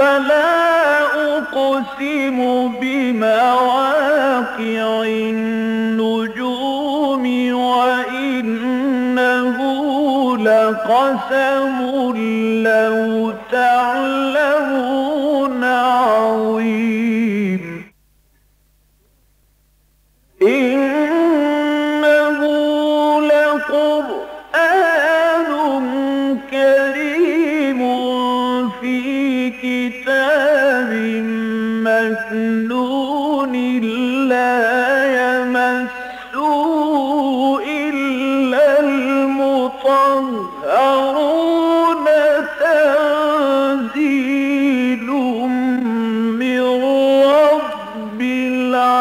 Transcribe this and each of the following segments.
فلا أقسم بمواقع النجوم وإنه لقسم لو تعلمون عظيم إنه لقرآن كريم في كتاب مكنون لا يمسه إلا المطهرون تنزيل من رب العالمين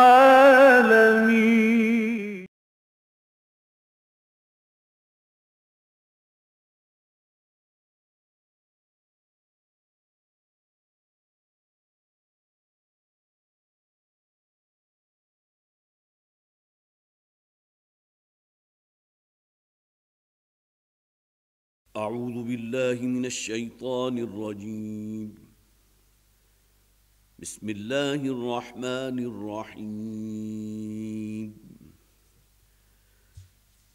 أعوذ بالله من الشيطان الرجيم. بسم الله الرحمن الرحيم.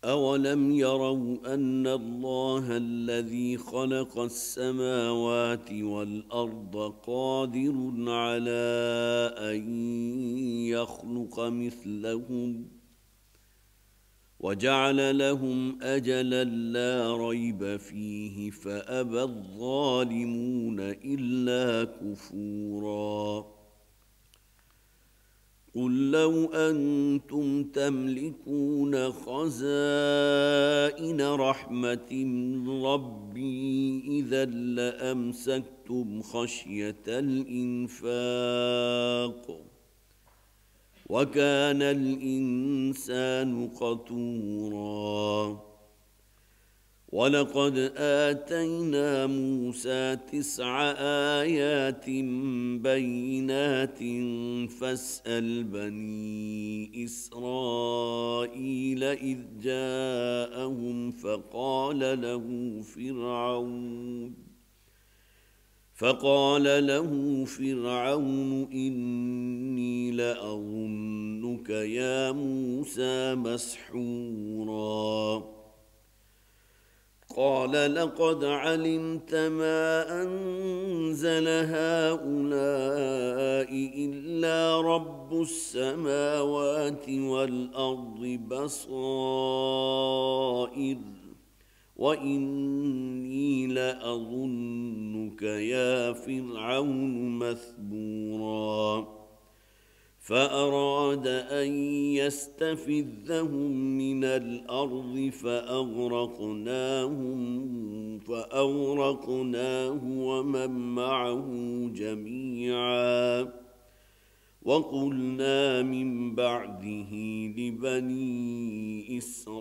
أولم يروا أن الله الذي خلق السماوات والأرض قادر على أن يخلق مثلهم وجعل لهم أجلا لا ريب فيه فأبى الظالمون إلا كفورا. قل لو أنتم تملكون خزائن رحمة ربي إذا لأمسكتم خشية الإنفاق وكان الإنسان قتورا. ولقد آتينا موسى 9 آيات بينات فاسأل بني إسرائيل إذ جاءهم فقال له فرعون إني لأظنك يا موسى مسحورا. قال لقد علمت ما أنزل هؤلاء إلا رب السماوات والأرض بصائر وإني لأظنك يا فرعون مثبورا. فأراد أن يستفزهم من الأرض فأغرقناه ومن معه جميعا. وقلنا من بعده لبني إسرائيل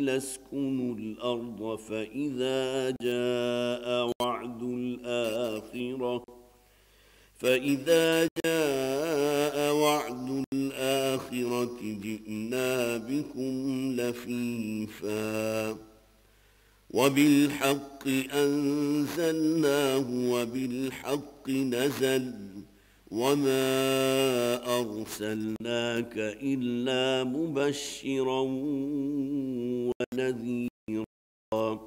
اسكنوا الأرض فإذا جاء وعد الآخرة جئنا بكم لفيفا. وبالحق أنزلناه وبالحق نزل وما أرسلناك إلا مبشرا ونذيرا.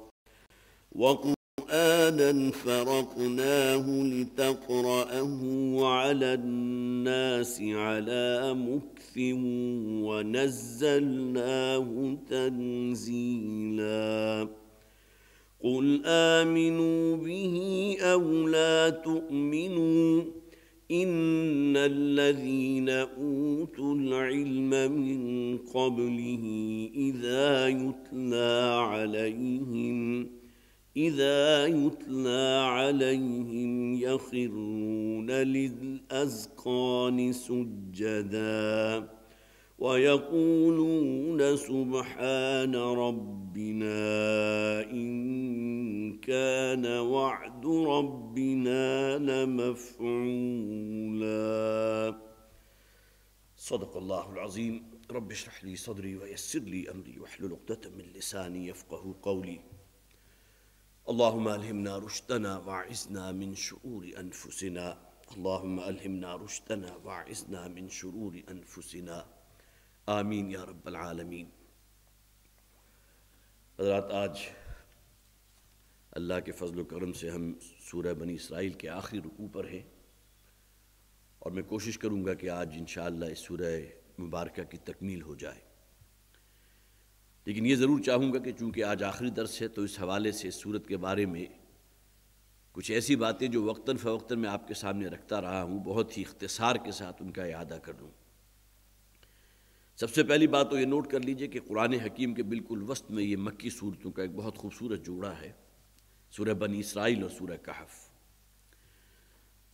وقرآنا فرقناه لتقرأه على الناس على مكث ونزلناه تنزيلا. قل آمنوا به أو لا تؤمنوا إن الذين أوتوا العلم من قبله إذا يتلى عليهم يخرون للأذقان سجدا ويقولون سبحان ربنا إن كان وعد ربنا لمفعولا. صدق الله العظيم. رب اشرح لي صدري ويسر لي أمري واحلل عقدة من لساني يفقه قولي. اللهم ألهمنا رشدنا واعصمنا من شرور أنفسنا اللهم ألهمنا رشدنا واعصمنا من شرور أنفسنا آمین یا رب العالمین۔ حضرات، آج اللہ کے فضل و کرم سے ہم سورہ بنی اسرائیل کے آخری رکوع پر ہیں، اور میں کوشش کروں گا کہ آج انشاءاللہ اس سورہ مبارکہ کی تکمیل ہو جائے، لیکن یہ ضرور چاہوں گا کہ چونکہ آج آخری درس ہے تو اس حوالے سے اس سورت کے بارے میں کچھ ایسی باتیں جو وقتاً فوقتاً میں آپ کے سامنے رکھتا رہا ہوں، بہت ہی اختصار کے ساتھ ان کا اعادہ کر دوں۔ سب سے پہلی بات تو یہ نوٹ کر لیجئے کہ قرآن حکیم کے بالکل وسط میں یہ مکی صورتوں کا ایک بہت خوبصورت جوڑا ہے، سورہ بنی اسرائیل اور سورہ کہف۔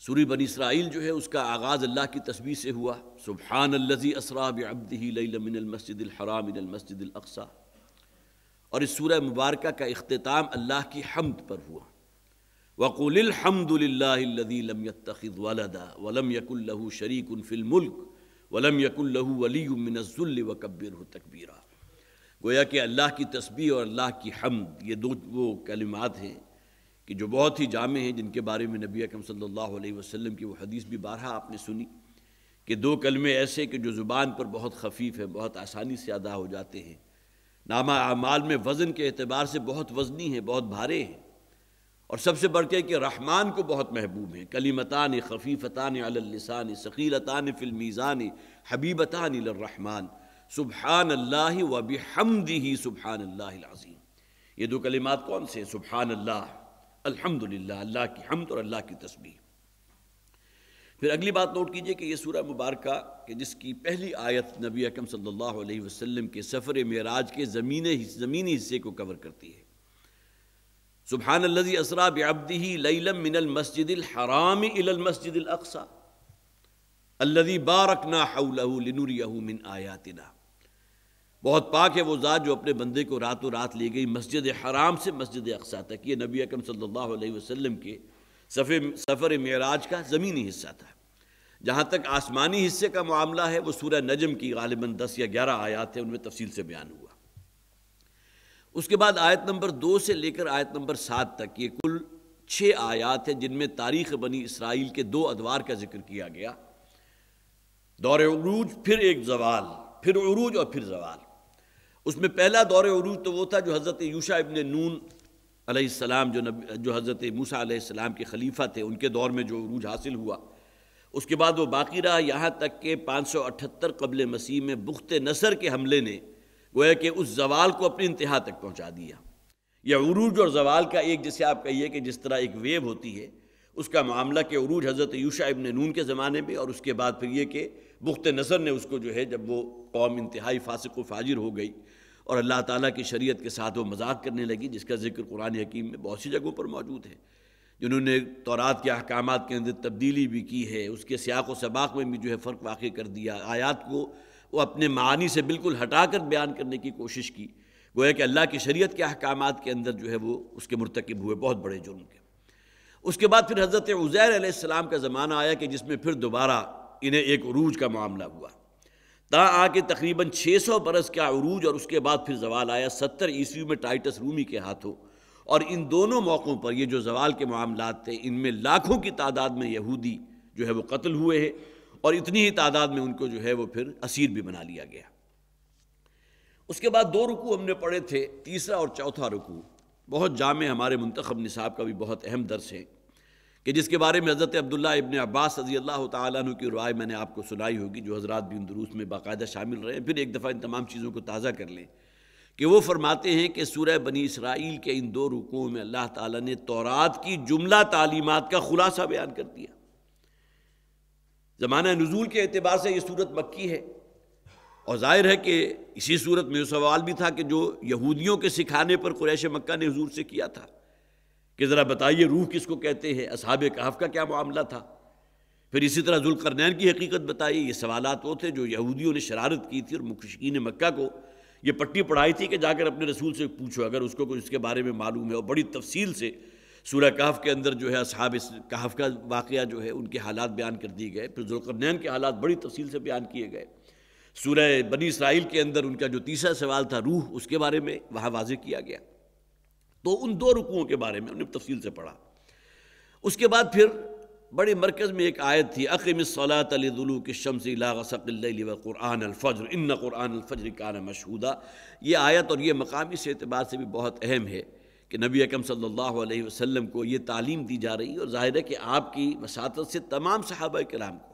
سورہ بنی اسرائیل جو ہے اس کا آغاز اللہ کی تسبیح سے ہوا، سبحان الذی اسری بعبدہ لیلا من المسجد الحرام الى المسجد الاقصی، اور اس سورہ مبارکہ کا اختتام اللہ کی حمد پر ہوا، وَقُلِ الْحَمْدُ لِلَّهِ الَّذِي لَمْ يَتَّخِذْ وَلَدًا وَلَمْ يَكُنْ لَهُ شَرِيكٌ فِي الْمُلْكِ وَلَمْ يَكُنْ لَهُ وَلِيٌّ مِّنَ الذُّلِّ وَكَبِّرْهُ تَكْبِيرًا۔ گویا کہ اللہ کی تسبیح اور اللہ کی حمد یہ دو وہ کلمات ہیں کہ جو بہت ہی جامع ہیں، جن کے بارے میں نبی اکرم صلی اللہ علیہ وسلم کی وہ حدیث بھی بارہا آپ نے سنی کہ دو کلمے ایسے کہ جو زبان پر بہت خفیف ہے، بہت آسانی سے ادا ہو جاتے ہیں، نامہ اعمال میں وزن کے اعتبار سے بہت وزنی ہیں، بہت بھارے ہیں، اور سب سے بڑھ کے کہ رحمان کو بہت محبوب ہیں۔ کلمتان خفیفتان علی اللسان ثقیلتان فی المیزان حبیبتان الی الرحمن سبحان اللہ وبحمدہ سبحان اللہ العظیم۔ یہ دو کلمات کون سے ہیں؟ سبحان اللہ، الحمدللہ، اللہ کی حمد اور اللہ کی تسبیح۔ پھر اگلی بات نوٹ کیجئے کہ یہ سورہ مبارکہ کہ جس کی پہلی آیت نبی اکرم صلی اللہ علیہ وسلم کے سفر معراج کے زمینی حصے کو کور کرتی ہے۔ سبحان الذی اسری بعبدہ لیلا من المسجد الحرام الی المسجد الاقصی الذی بارکنا حولہ لنریہ من آیاتنا۔ بہت پاک ہے وہ ذات جو اپنے بندے کو راتوں رات لے گئی مسجد حرام سے مسجد اقصی تک۔ یہ نبی اکرم صلی اللہ علیہ وسلم کے سفر معراج کا زمینی حصہ تھا۔ جہاں تک آسمانی حصے کا معاملہ ہے وہ سورہ نجم کی غالباً 10 یا 11 آیات ہیں، ان میں تفصیل سے بیان ہوا۔ اس کے بعد آیت نمبر 2 سے لے کر آیت نمبر 7 تک یہ کل 6 آیات ہیں جن میں تاریخ بنی اسرائیل کے 2 ادوار کا ذکر کیا گیا، دور عروج، پھر ایک زوال، پھر عروج اور پھر زوال۔ اس میں پہلا دور عروج تو وہ تھا جو حضرت یوشع ابن نون علیہ السلام جو حضرت موسیٰ علیہ السلام کے خلیفہ تھے، ان کے دور میں جو عروج حاصل ہوا، اس کے بعد وہ باقی رہا یہاں تک کہ 578 قبل مسیح میں بخت نصر کے حملے نے گویا کہ اس زوال کو اپنی انتہا تک پہنچا دیا۔ یہ عروج اور زوال کا ایک، جسے آپ کہیے کہ جس طرح ایک ویو ہوتی ہے، اس کا معاملہ کہ عروج حضرت یوشع ابن نون کے زمانے میں، اور اس کے بعد پھر یہ کہ بخت نصر نے اس کو جو ہے جب وہ قوم انتہائی فاسق و فاجر ہو گئی اور اللہ تعالیٰ کی شریعت کے ساتھ وہ مذاق کرنے لگی، جس کا ذکر قرآن حکیم میں بہت سی جگہوں پر موجود ہے، جنہوں نے تورات کے احکامات کے اندر تبدیلی بھی کی ہے، اس کے سیاق و سباق میں بھی جو ہے فرق واقع کر دیا، آیات کو وہ اپنے معانی سے بالکل ہٹا کر بیان کرنے کی کوشش کی، گویا کہ اللہ کی شریعت کے احکامات کے اندر جو ہے وہ اس کے مرتکب ہوئے بہت بڑے جرم کے۔ اس کے بعد پھر حضرت عزیر علیہ السلام کا زمانہ آیا کہ جس میں پھر دوبارہ انہیں ایک عروج کا معاملہ ہوا، تا آ کے تقریباً 600 برس کا عروج، اور اس کے بعد پھر زوال آیا 70 عیسوی میں ٹائٹس رومی کے ہاتھوں۔ اور ان دونوں موقعوں پر یہ جو زوال کے معاملات تھے، ان میں لاکھوں کی تعداد میں یہودی جو ہے وہ قتل ہوئے ہیں، اور اتنی ہی تعداد میں ان کو جو ہے وہ پھر اسیر بھی بنا لیا گیا۔ اس کے بعد 2 رکوع ہم نے پڑھے تھے، تیسرا اور چوتھا رکوع بہت جامع ہمارے منتخب نصاب کا بھی بہت اہم درس ہے، کہ جس کے بارے میں حضرت عبداللہ ابن عباس رضی اللہ تعالیٰ عنہ کی روایت میں نے آپ کو سنائی ہوگی، جو حضرات بھی ان دروس میں باقاعدہ شامل رہے ہیں، پھر ایک دفعہ ان تمام چیزوں کو تازہ کر لیں، کہ وہ فرماتے ہیں کہ سورہ بنی اسرائیل کے ان 2 رکوعوں میں اللہ تعالیٰ نے تورات کی جملہ تعلیمات کا خلاصہ بیان کر دیا۔ زمانہ نزول کے اعتبار سے یہ سورت مکی ہے، اور ظاہر ہے کہ اسی صورت میں سوال بھی تھا کہ جو یہودیوں کے سکھانے پر قریش مکہ نے حضور سے کیا تھا کہ ذرا بتائیے روح کس کو کہتے ہیں، اصحاب کہف کا کیا معاملہ تھا، پھر اسی طرح ذوالقرنین کی حقیقت بتائیے۔ یہ سوالات وہ تھے جو یہودیوں نے شرارت کی تھی، اور مشرکین مکہ کو یہ پٹی پڑھائی تھی کہ جا کر اپنے رسول سے پوچھو اگر اس کو کوئی اس کے بارے میں معلوم ہے، اور بڑی تفصیل سے سورہ کہف کے اندر جو ہے اصحاب کہف کا واقعہ جو ہے ان کے حالات بیان کر دیے گئے، پھر ذوالقرنین کے حالات بڑی تفصیل سے بیان کیے گئے۔ سورہ بنی اسرائیل کے اندر ان کا جو تیسرا سوال تھا روح، اس کے بارے میں وہاں واضح کیا گیا۔ تو ان دو رکوعوں کے بارے میں ہم نے تفصیل سے پڑھا۔ اس کے بعد پھر بڑے مرکز میں ایک آیت تھی، اقم الصلاۃ لدلوک الشمس الی غسق اللیل وقرآن الفجر ان قرآن الفجر کان مشہودا۔ یہ آیت اور یہ مقام اس اعتبار سے بھی بہت اہم ہے کہ نبی اکرم صلی اللہ علیہ وسلم کو یہ تعلیم دی جا رہی ہے، اور ظاہر ہے کہ آپ کی وساطت سے تمام صحابہ کرام کو،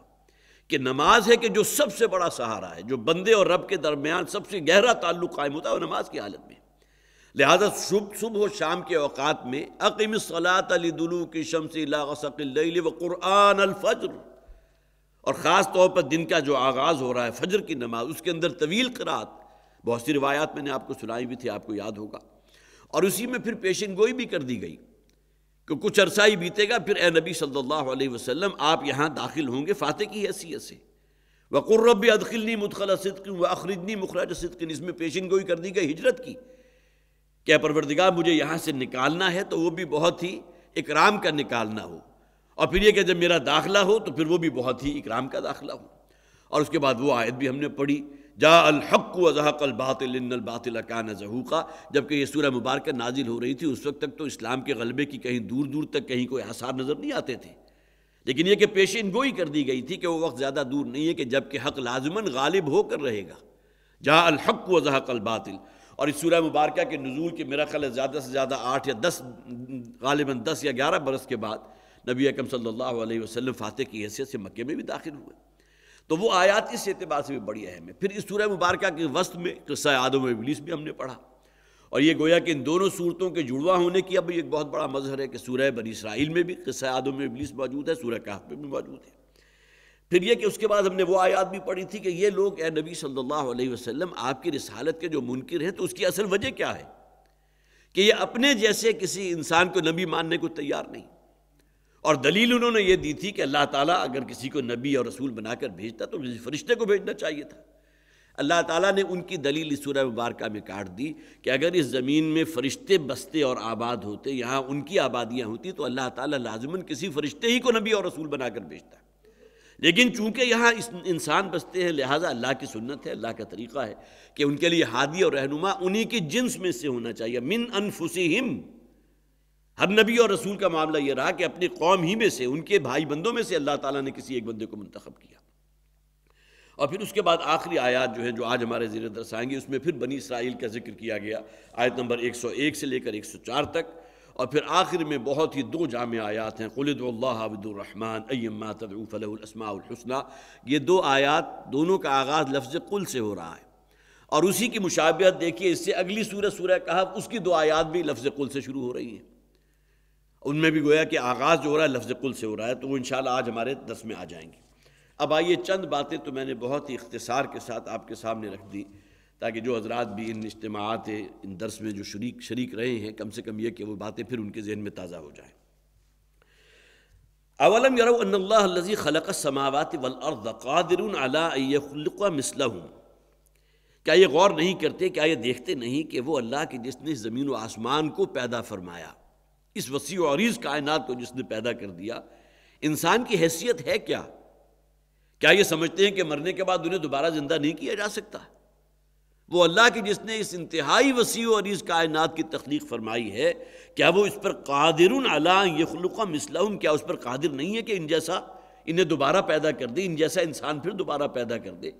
کہ نماز ہے کہ جو سب سے بڑا سہارا ہے، جو بندے اور رب کے درمیان سب سے گہرا تعلق قائم ہوتا ہے وہ نماز کی حالت میں۔ لہذا صبح و شام کے اوقات میں اقم الصلاۃ لدلوک الشمس الی غسق اللیل وقرآن الفجر، اور خاص طور پر دن کا جو آغاز ہو رہا ہے فجر کی نماز، اس کے اندر طویل قرات، بہت سی روایات میں نے آپ کو سنائی بھی تھی، آپ کو یاد ہوگا، اور اسی میں پھر پیشن گوئی بھی کر دی گئی کہ کچھ عرصہ ہی بیتے گا، پھر اے نبی صلی اللہ علیہ وسلم آپ یہاں داخل ہوں گے فاتح کی حیثیت سے۔ وَقُلْ رَبِّ أَدْخِلْنِي مُدْخَلَ صِدْقٍ وَأَخْرِجْنِي مُخْرَجَ صِدْقٍ، اس میں پیشن گوئی کر دی گئی ہجرت کی، کہ پروردگار مجھے یہاں سے نکالنا ہے تو وہ بھی بہت ہی اکرام کا نکالنا ہو، اور پھر یہ کہ جب میرا داخلہ ہو تو پھر وہ بھی بہت ہی اکرام کا داخلہ ہو۔ اور اس کے بعد وہ آیت بھی ہم نے پڑھی، جاء الحق وزهق الباطل ان الباطل کان زہوقا، جبکہ یہ سورہ مبارکہ نازل ہو رہی تھی اس وقت تک تو اسلام کے غلبے کی کہیں دور دور تک کہیں کوئی آثار نظر نہیں آتے تھے، لیکن یہ کہ پیشین گوئی کر دی گئی تھی کہ وہ وقت زیادہ دور نہیں ہے کہ جب کہ حق لازماً غالب ہو کر رہے گا۔ جاء الحق وزهق الباطل، اور اس سورہ مبارکہ کے نزول کے میرا خیال ہے زیادہ سے زیادہ 8 یا 10 غالباً 10 یا 11 برس کے بعد نبی اکرم صلی اللہ علیہ وسلم فاتح کی حیثیت سے مکے میں بھی داخل ہوئے، تو وہ آیات اس اعتبار سے بھی بڑی اہم ہے۔ پھر اس سورہ مبارکہ کے وسط میں قصہ آدم و ابلیس بھی ہم نے پڑھا، اور یہ گویا کہ ان دونوں صورتوں کے جڑواں ہونے کی اب ایک بہت بڑا مظہر ہے کہ سورہ بنی اسرائیل میں بھی قصہ آدم و ابلیس موجود ہے، سورہ کہف میں بھی موجود ہے۔ پھر یہ کہ اس کے بعد ہم نے وہ آیات بھی پڑھی تھی کہ یہ لوگ اے نبی صلی اللہ علیہ وسلم آپ کی رسالت کے جو منکر ہیں تو اس کی اصل وجہ کیا ہے، کہ یہ اپنے جیسے کسی انسان کو نبی ماننے کو تیار نہیں، اور دلیل انہوں نے یہ دی تھی کہ اللہ تعالیٰ اگر کسی کو نبی اور رسول بنا کر بھیجتا تو کسی فرشتے کو بھیجنا چاہیے تھا۔ اللہ تعالیٰ نے ان کی دلیل اس سورہ مبارکہ میں کاٹ دی کہ اگر اس زمین میں فرشتے بستے اور آباد ہوتے، یہاں ان کی آبادیاں ہوتی، تو اللہ تعالیٰ لازماً کسی فرشتے ہی کو نبی اور رسول بنا کر بھیجتا، لیکن چونکہ یہاں انسان بستے ہیں لہٰذا اللہ کی سنت ہے، اللہ کا طریقہ ہے کہ ان کے لیے ہادی اور رہنما انہی کی جنس میں سے ہونا چاہیے، من انفسہم۔ ہر نبی اور رسول کا معاملہ یہ رہا کہ اپنی قوم ہی میں سے، ان کے بھائی بندوں میں سے اللہ تعالیٰ نے کسی ایک بندے کو منتخب کیا۔ اور پھر اس کے بعد آخری آیات جو ہیں جو آج ہمارے زیر درس آئیں گی، اس میں پھر بنی اسرائیل کا ذکر کیا گیا، آیت نمبر 101 سے لے کر 104 تک، اور پھر آخر میں بہت ہی 2 جامع آیات ہیں، قُلِ ادْعُوا اللَّهَ أَوِ ادْعُوا الرَّحْمَٰنَ أَيَّمَّا تَدْعُوا فَلَهُ الْأَسْمَاءُ الْحُسْنَىٰ۔ یہ 2 آیات دونوں کا آغاز لفظ قل سے ہو رہا ہے، اور اسی کی مشابہت دیکھیے اس سے اگلی سورہ کہف، اس کی 2 آیات بھی لفظ قل سے شروع ہو رہی ہیں، ان میں بھی گویا کہ آغاز جو ہو رہا ہے لفظ قل سے ہو رہا ہے، تو وہ انشاءاللہ آج ہمارے درس میں آ جائیں گی۔ اب آئیے چند باتیں تو میں نے بہت ہی اختصار کے ساتھ آپ کے سامنے رکھ دی، تاکہ جو حضرات بھی ان اجتماعات ان درس میں جو شریک رہے ہیں، کم سے کم یہ کہ وہ باتیں پھر ان کے ذہن میں تازہ ہو جائیں۔ اولم یروا ان اللہ الذی خلق السماوات والارض قادر علی ان یخلق مثلہم، کیا یہ غور نہیں کرتے، کیا یہ دیکھتے نہیں کہ وہ اللہ کی جس نے زمین و آسمان کو پیدا فرمایا، اس وسیع و عریض کائنات کو جس نے پیدا کر دیا، انسان کی حیثیت ہے کیا یہ سمجھتے ہیں کہ مرنے کے بعد انہیں دوبارہ زندہ نہیں کیا جا سکتا؟ وہ اللہ کی جس نے اس انتہائی وسیع و عریض کائنات کی تخلیق فرمائی ہے، کیا وہ اس پر قادر علی ان یخلق مثلہم، کیا اس پر قادر نہیں ہے کہ ان جیسا انہیں دوبارہ پیدا کر دے، ان جیسا انسان پھر دوبارہ پیدا کر دے؟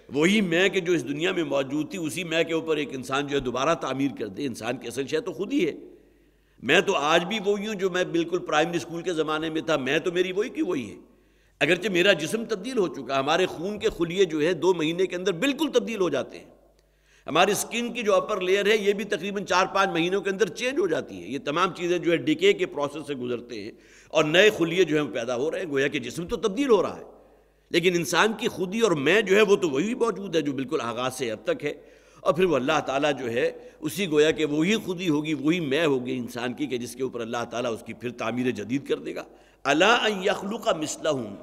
وہی میں کہ جو اس دنیا میں موجود تھی، اسی میں کے اوپر ایک انسان جو ہے دوبارہ تعمیر کر دے۔ انسان کی اصل شے تو خود ہی ہے، میں تو آج بھی وہی ہوں جو میں بالکل پرائمری اسکول کے زمانے میں تھا، میں تو میری وہی کی وہی ہے، اگرچہ میرا جسم تبدیل ہو چکا، ہمارے خون کے خلیے جو ہے 2 مہینے کے اندر بالکل تبدیل ہو جاتے ہیں، ہماری اسکن کی جو اپر لیئر ہے یہ بھی تقریباً 4-5 مہینوں کے اندر چینج ہو جاتی ہے، یہ تمام چیزیں جو ہے ڈیکے کے پروسیس سے گزرتے ہیں اور نئے خلیے جو ہیں پیدا ہو رہے ہیں، گویا کہ جسم تو تبدیل ہو رہا ہے، لیکن انسان کی خودی اور میں جو ہے وہ تو وہی موجود ہے جو بالکل آغاز سے اب تک ہے، اور پھر وہ اللہ تعالیٰ جو ہے اسی گویا کہ وہی خودی ہوگی، وہی میں ہوگی انسان کی، کہ جس کے اوپر اللہ تعالیٰ اس کی پھر تعمیر جدید کر دے گا۔ الا ان یخلق مثلہم،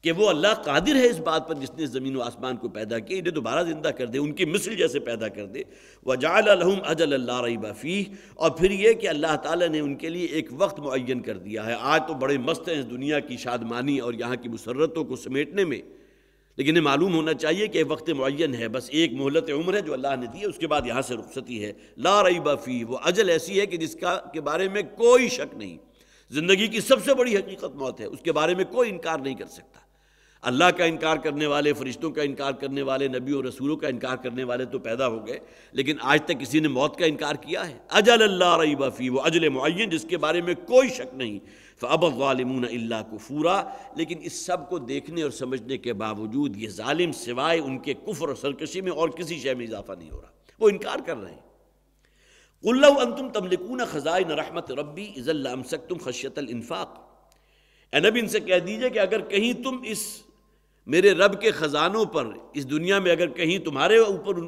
کہ وہ اللہ قادر ہے اس بات پر جس نے زمین و آسمان کو پیدا کیا، انہیں دوبارہ زندہ کر دے، ان کی مثل جیسے پیدا کر دے۔ وَجَعَلَ لَهُمْ أَجَلًا لَا رَيْبَ فِيهِ، اور پھر یہ کہ اللہ تعالیٰ نے ان کے لیے ایک وقت معین کر دیا ہے۔ آج تو بڑے مست ہیں اس دنیا کی شادمانی اور یہاں کی مسرتوں کو سمیٹنے میں، لیکن یہ معلوم ہونا چاہیے کہ وقت معین ہے، بس ایک مہلت عمر ہے جو اللہ نے دی ہے، اس کے بعد یہاں سے رخصتی ہے۔ لا ریب فیہ، وہ اجل ایسی ہے کہ جس کے بارے میں کوئی شک نہیں۔ زندگی کی سب سے بڑی حقیقت موت ہے، اس کے بارے میں کوئی انکار نہیں کر سکتا۔ اللہ کا انکار کرنے والے، فرشتوں کا انکار کرنے والے، نبی اور رسولوں کا انکار کرنے والے تو پیدا ہو گئے، لیکن آج تک کسی نے موت کا انکار کیا ہے؟ اجل لا ریب فیہ، وہ اجل معین جس کے بارے میں کوئی شک نہیں۔ فَأَبَى الظَّالِمُونَ إِلَّا كُفُورًا، لیکن اس سب کو دیکھنے اور سمجھنے کے باوجود یہ ظالم سوائے ان کے کفر اور سرکشی میں اور کسی شے میں اضافہ نہیں ہو رہا، وہ انکار کر رہے ہیں۔ قُل لَوْ أَنْتُمْ تَمْلِكُونَ خَزَائِنَ رَحْمَةِ رَبِّي إِذًا لَأَمْسَكْتُمْ خَشْيَةَ الْإِنفَاقِ، اے نبی ان سے کہہ دیجئے کہ اگر کہیں تم اس میرے رب کے خزانوں پر اس دنیا میں اگر کہیں تمہارے اوپر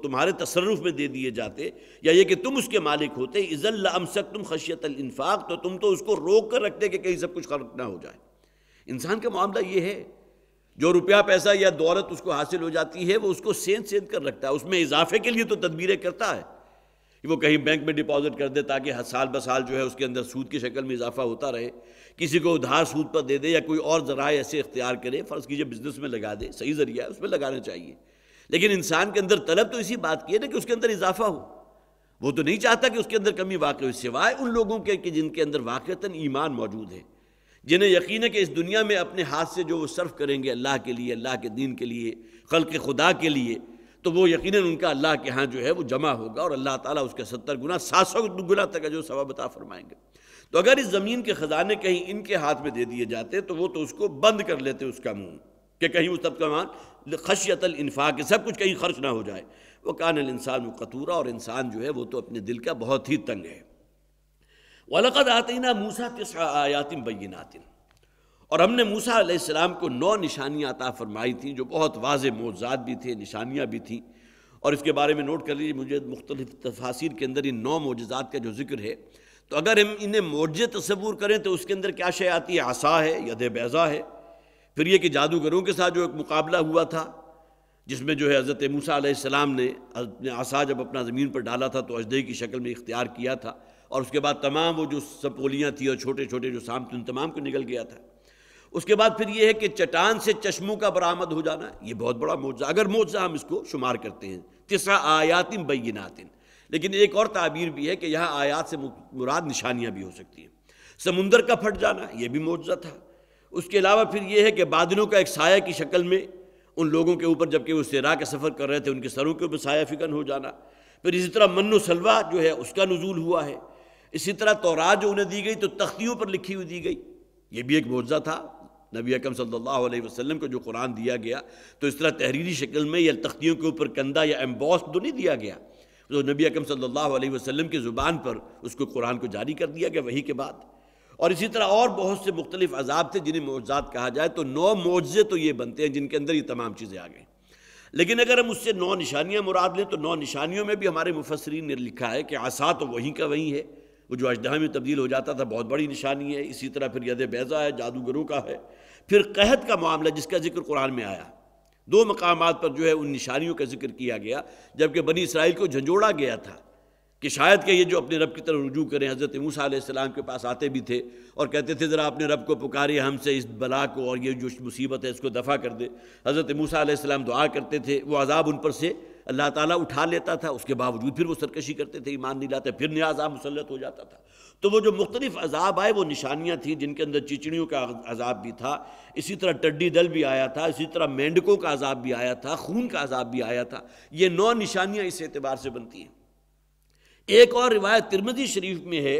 تمہارے تصرف میں دے دیے جاتے، یا یہ کہ تم اس کے مالک ہوتے، اذا لامسکتم خشیۃ الانفاق، تو تم تو اس کو روک کر رکھتے کہ کہیں سب کچھ خرچ نہ ہو جائے۔ انسان کا معاملہ یہ ہے، جو روپیہ پیسہ یا دولت اس کو حاصل ہو جاتی ہے وہ اس کو سینت کر رکھتا ہے، اس میں اضافے کے لیے تو تدبیریں کرتا ہے کہ وہ کہیں بینک میں ڈپازٹ کر دے تاکہ ہر سال بسال جو ہے اس کے اندر سود کی شکل میں اضافہ ہوتا رہے، کسی کو ادھار سود پر دے دے یا کوئی اور ذرائع ایسے اختیار کرے، فرض کیجئے بزنس میں لگا دے، صحیح ذریعہ ہے اس میں لگانا چاہیے، لیکن انسان کے اندر طلب تو اسی بات کی ہے نا کہ اس کے اندر اضافہ ہو، وہ تو نہیں چاہتا کہ اس کے اندر کمی واقع ہو، سوائے ان لوگوں کے کہ جن کے اندر واقعتاً ایمان موجود ہے، جنہیں یقین ہے کہ اس دنیا میں اپنے ہاتھ سے جو وہ صرف کریں گے اللہ کے لیے، اللہ کے دین کے لیے، خلق خدا کے لیے، تو وہ یقیناً ان کا اللہ کے ہاں جو ہے وہ جمع ہوگا، اور اللہ تعالیٰ اس کے 70 گنا 700 گنا تک جو ثواب عطا فرمائیں گے۔ تو اگر اس زمین کے خزانے کہیں ان کے ہاتھ میں دے دیے جاتے تو وہ تو اس کو بند کر لیتے اس کا منہ، کہ کہیں اس سب کا مان خشیۃ الانفاق، سب کچھ کہیں خرچ نہ ہو جائے۔ وَكَانَ الْإِنسَانُ قَتُورًا، اور انسان جو ہے وہ تو اپنے دل کا بہت ہی تنگ ہے۔ وَلَقَدْ آتَيْنَا مُوسَىٰ 9 آیَاتٍ بَيِّنَاتٍ، اور ہم نے موسیٰ علیہ السلام کو 9 نشانیاں عطا فرمائی تھیں جو بہت واضح معجزات بھی تھے، نشانیاں بھی تھیں، اور اس کے بارے میں نوٹ کر لیجیے، مجھے مختلف تفاسیر کے اندر ان 9 معجزات کا جو ذکر ہے، تو اگر ہم انہیں معجزے تصور کریں تو اس کے اندر کیا شے آتی ہے؟ عصا ہے، ید بیضا ہے، پھر یہ کہ جادوگروں کے ساتھ جو ایک مقابلہ ہوا تھا جس میں جو ہے حضرت موسیٰ علیہ السلام نے اپنے عصا جب اپنا زمین پر ڈالا تھا تو اژدہے کی شکل میں اختیار کیا تھا، اور اس کے بعد تمام وہ جو سپولیاں تھیں اور چھوٹے چھوٹے جو سام تھے ان تمام کو نگل گیا تھا۔ اس کے بعد پھر یہ ہے کہ چٹان سے چشموں کا برآمد ہو جانا، یہ بہت بڑا معجزہ، اگر معجزہ ہم اس کو شمار کرتے ہیں، 9 آیات بینات، لیکن ایک اور تعبیر بھی ہے کہ یہاں آیات سے مراد نشانیاں بھی ہو سکتی ہیں۔ سمندر کا پھٹ جانا یہ بھی معجزہ تھا۔ اس کے علاوہ پھر یہ ہے کہ بادلوں کا ایک سایہ کی شکل میں ان لوگوں کے اوپر جبکہ وہ صحرا کا سفر کر رہے تھے ان کے سروں کے اوپر سایہ فکن ہو جانا، پھر اسی طرح من و سلوہ جو ہے اس کا نزول ہوا ہے، اسی طرح تورات جو انہیں دی گئی تو تختیوں پر لکھی ہوئی دی گئی، یہ بھی ایک معجزہ تھا۔ نبی اکرم صلی اللہ علیہ وسلم کو جو قرآن دیا گیا تو اس طرح تحریری شکل میں یا تختیوں کے اوپر کندہ یا ایمبوس تو نہیں دیا گیا، تو نبی اکرم صلی اللہ علیہ وسلم کی زبان پر اس کو قرآن کو جاری کر دیا گیا وحی کے بعد۔ اور اسی طرح اور بہت سے مختلف عذاب تھے جنہیں معجزات کہا جائے، تو 9 معجزے تو یہ بنتے ہیں جن کے اندر یہ تمام چیزیں آ گئیں۔ لیکن اگر ہم اس سے 9 نشانیاں مراد لیں تو 9 نشانیوں میں بھی ہمارے مفسرین نے لکھا ہے کہ عصا تو وہیں کا وہیں ہے، وہ جو اژدہا میں تبدیل ہو جاتا تھا بہت بڑی نشانی ہے، اسی طرح پھر ید بیضا ہے، جادوگروں کا ہے، پھر قحط کا معاملہ جس کا ذکر قرآن میں آیا، 2 مقامات پر جو ہے ان نشانیوں کا ذکر کیا گیا، جبکہ بنی اسرائیل کو جھنجھوڑا گیا تھا کہ شاید کہ یہ جو اپنے رب کی طرف رجوع کریں۔ حضرت موسیٰ علیہ السلام کے پاس آتے بھی تھے اور کہتے تھے ذرا اپنے رب کو پکارے ہم سے اس بلا کو اور یہ جو مصیبت ہے اس کو دفع کر دے۔ حضرت موسیٰ علیہ السلام دعا کرتے تھے، وہ عذاب ان پر سے اللہ تعالیٰ اٹھا لیتا تھا، اس کے باوجود پھر وہ سرکشی کرتے تھے، ایمان نہیں لاتے، پھر نیا عذاب مسلط ہو جاتا تھا۔ تو وہ جو مختلف عذاب آئے وہ نشانیاں تھیں جن کے اندر چیچڑیوں کا عذاب بھی تھا، اسی طرح ٹڈی دل بھی آیا تھا، اسی طرح مینڈکوں کا عذاب بھی آیا تھا، خون کا عذاب بھی آیا تھا۔ یہ 9 نشانیاں اس اعتبار سے بنتی ہیں۔ ایک اور روایت ترمذی شریف میں ہے،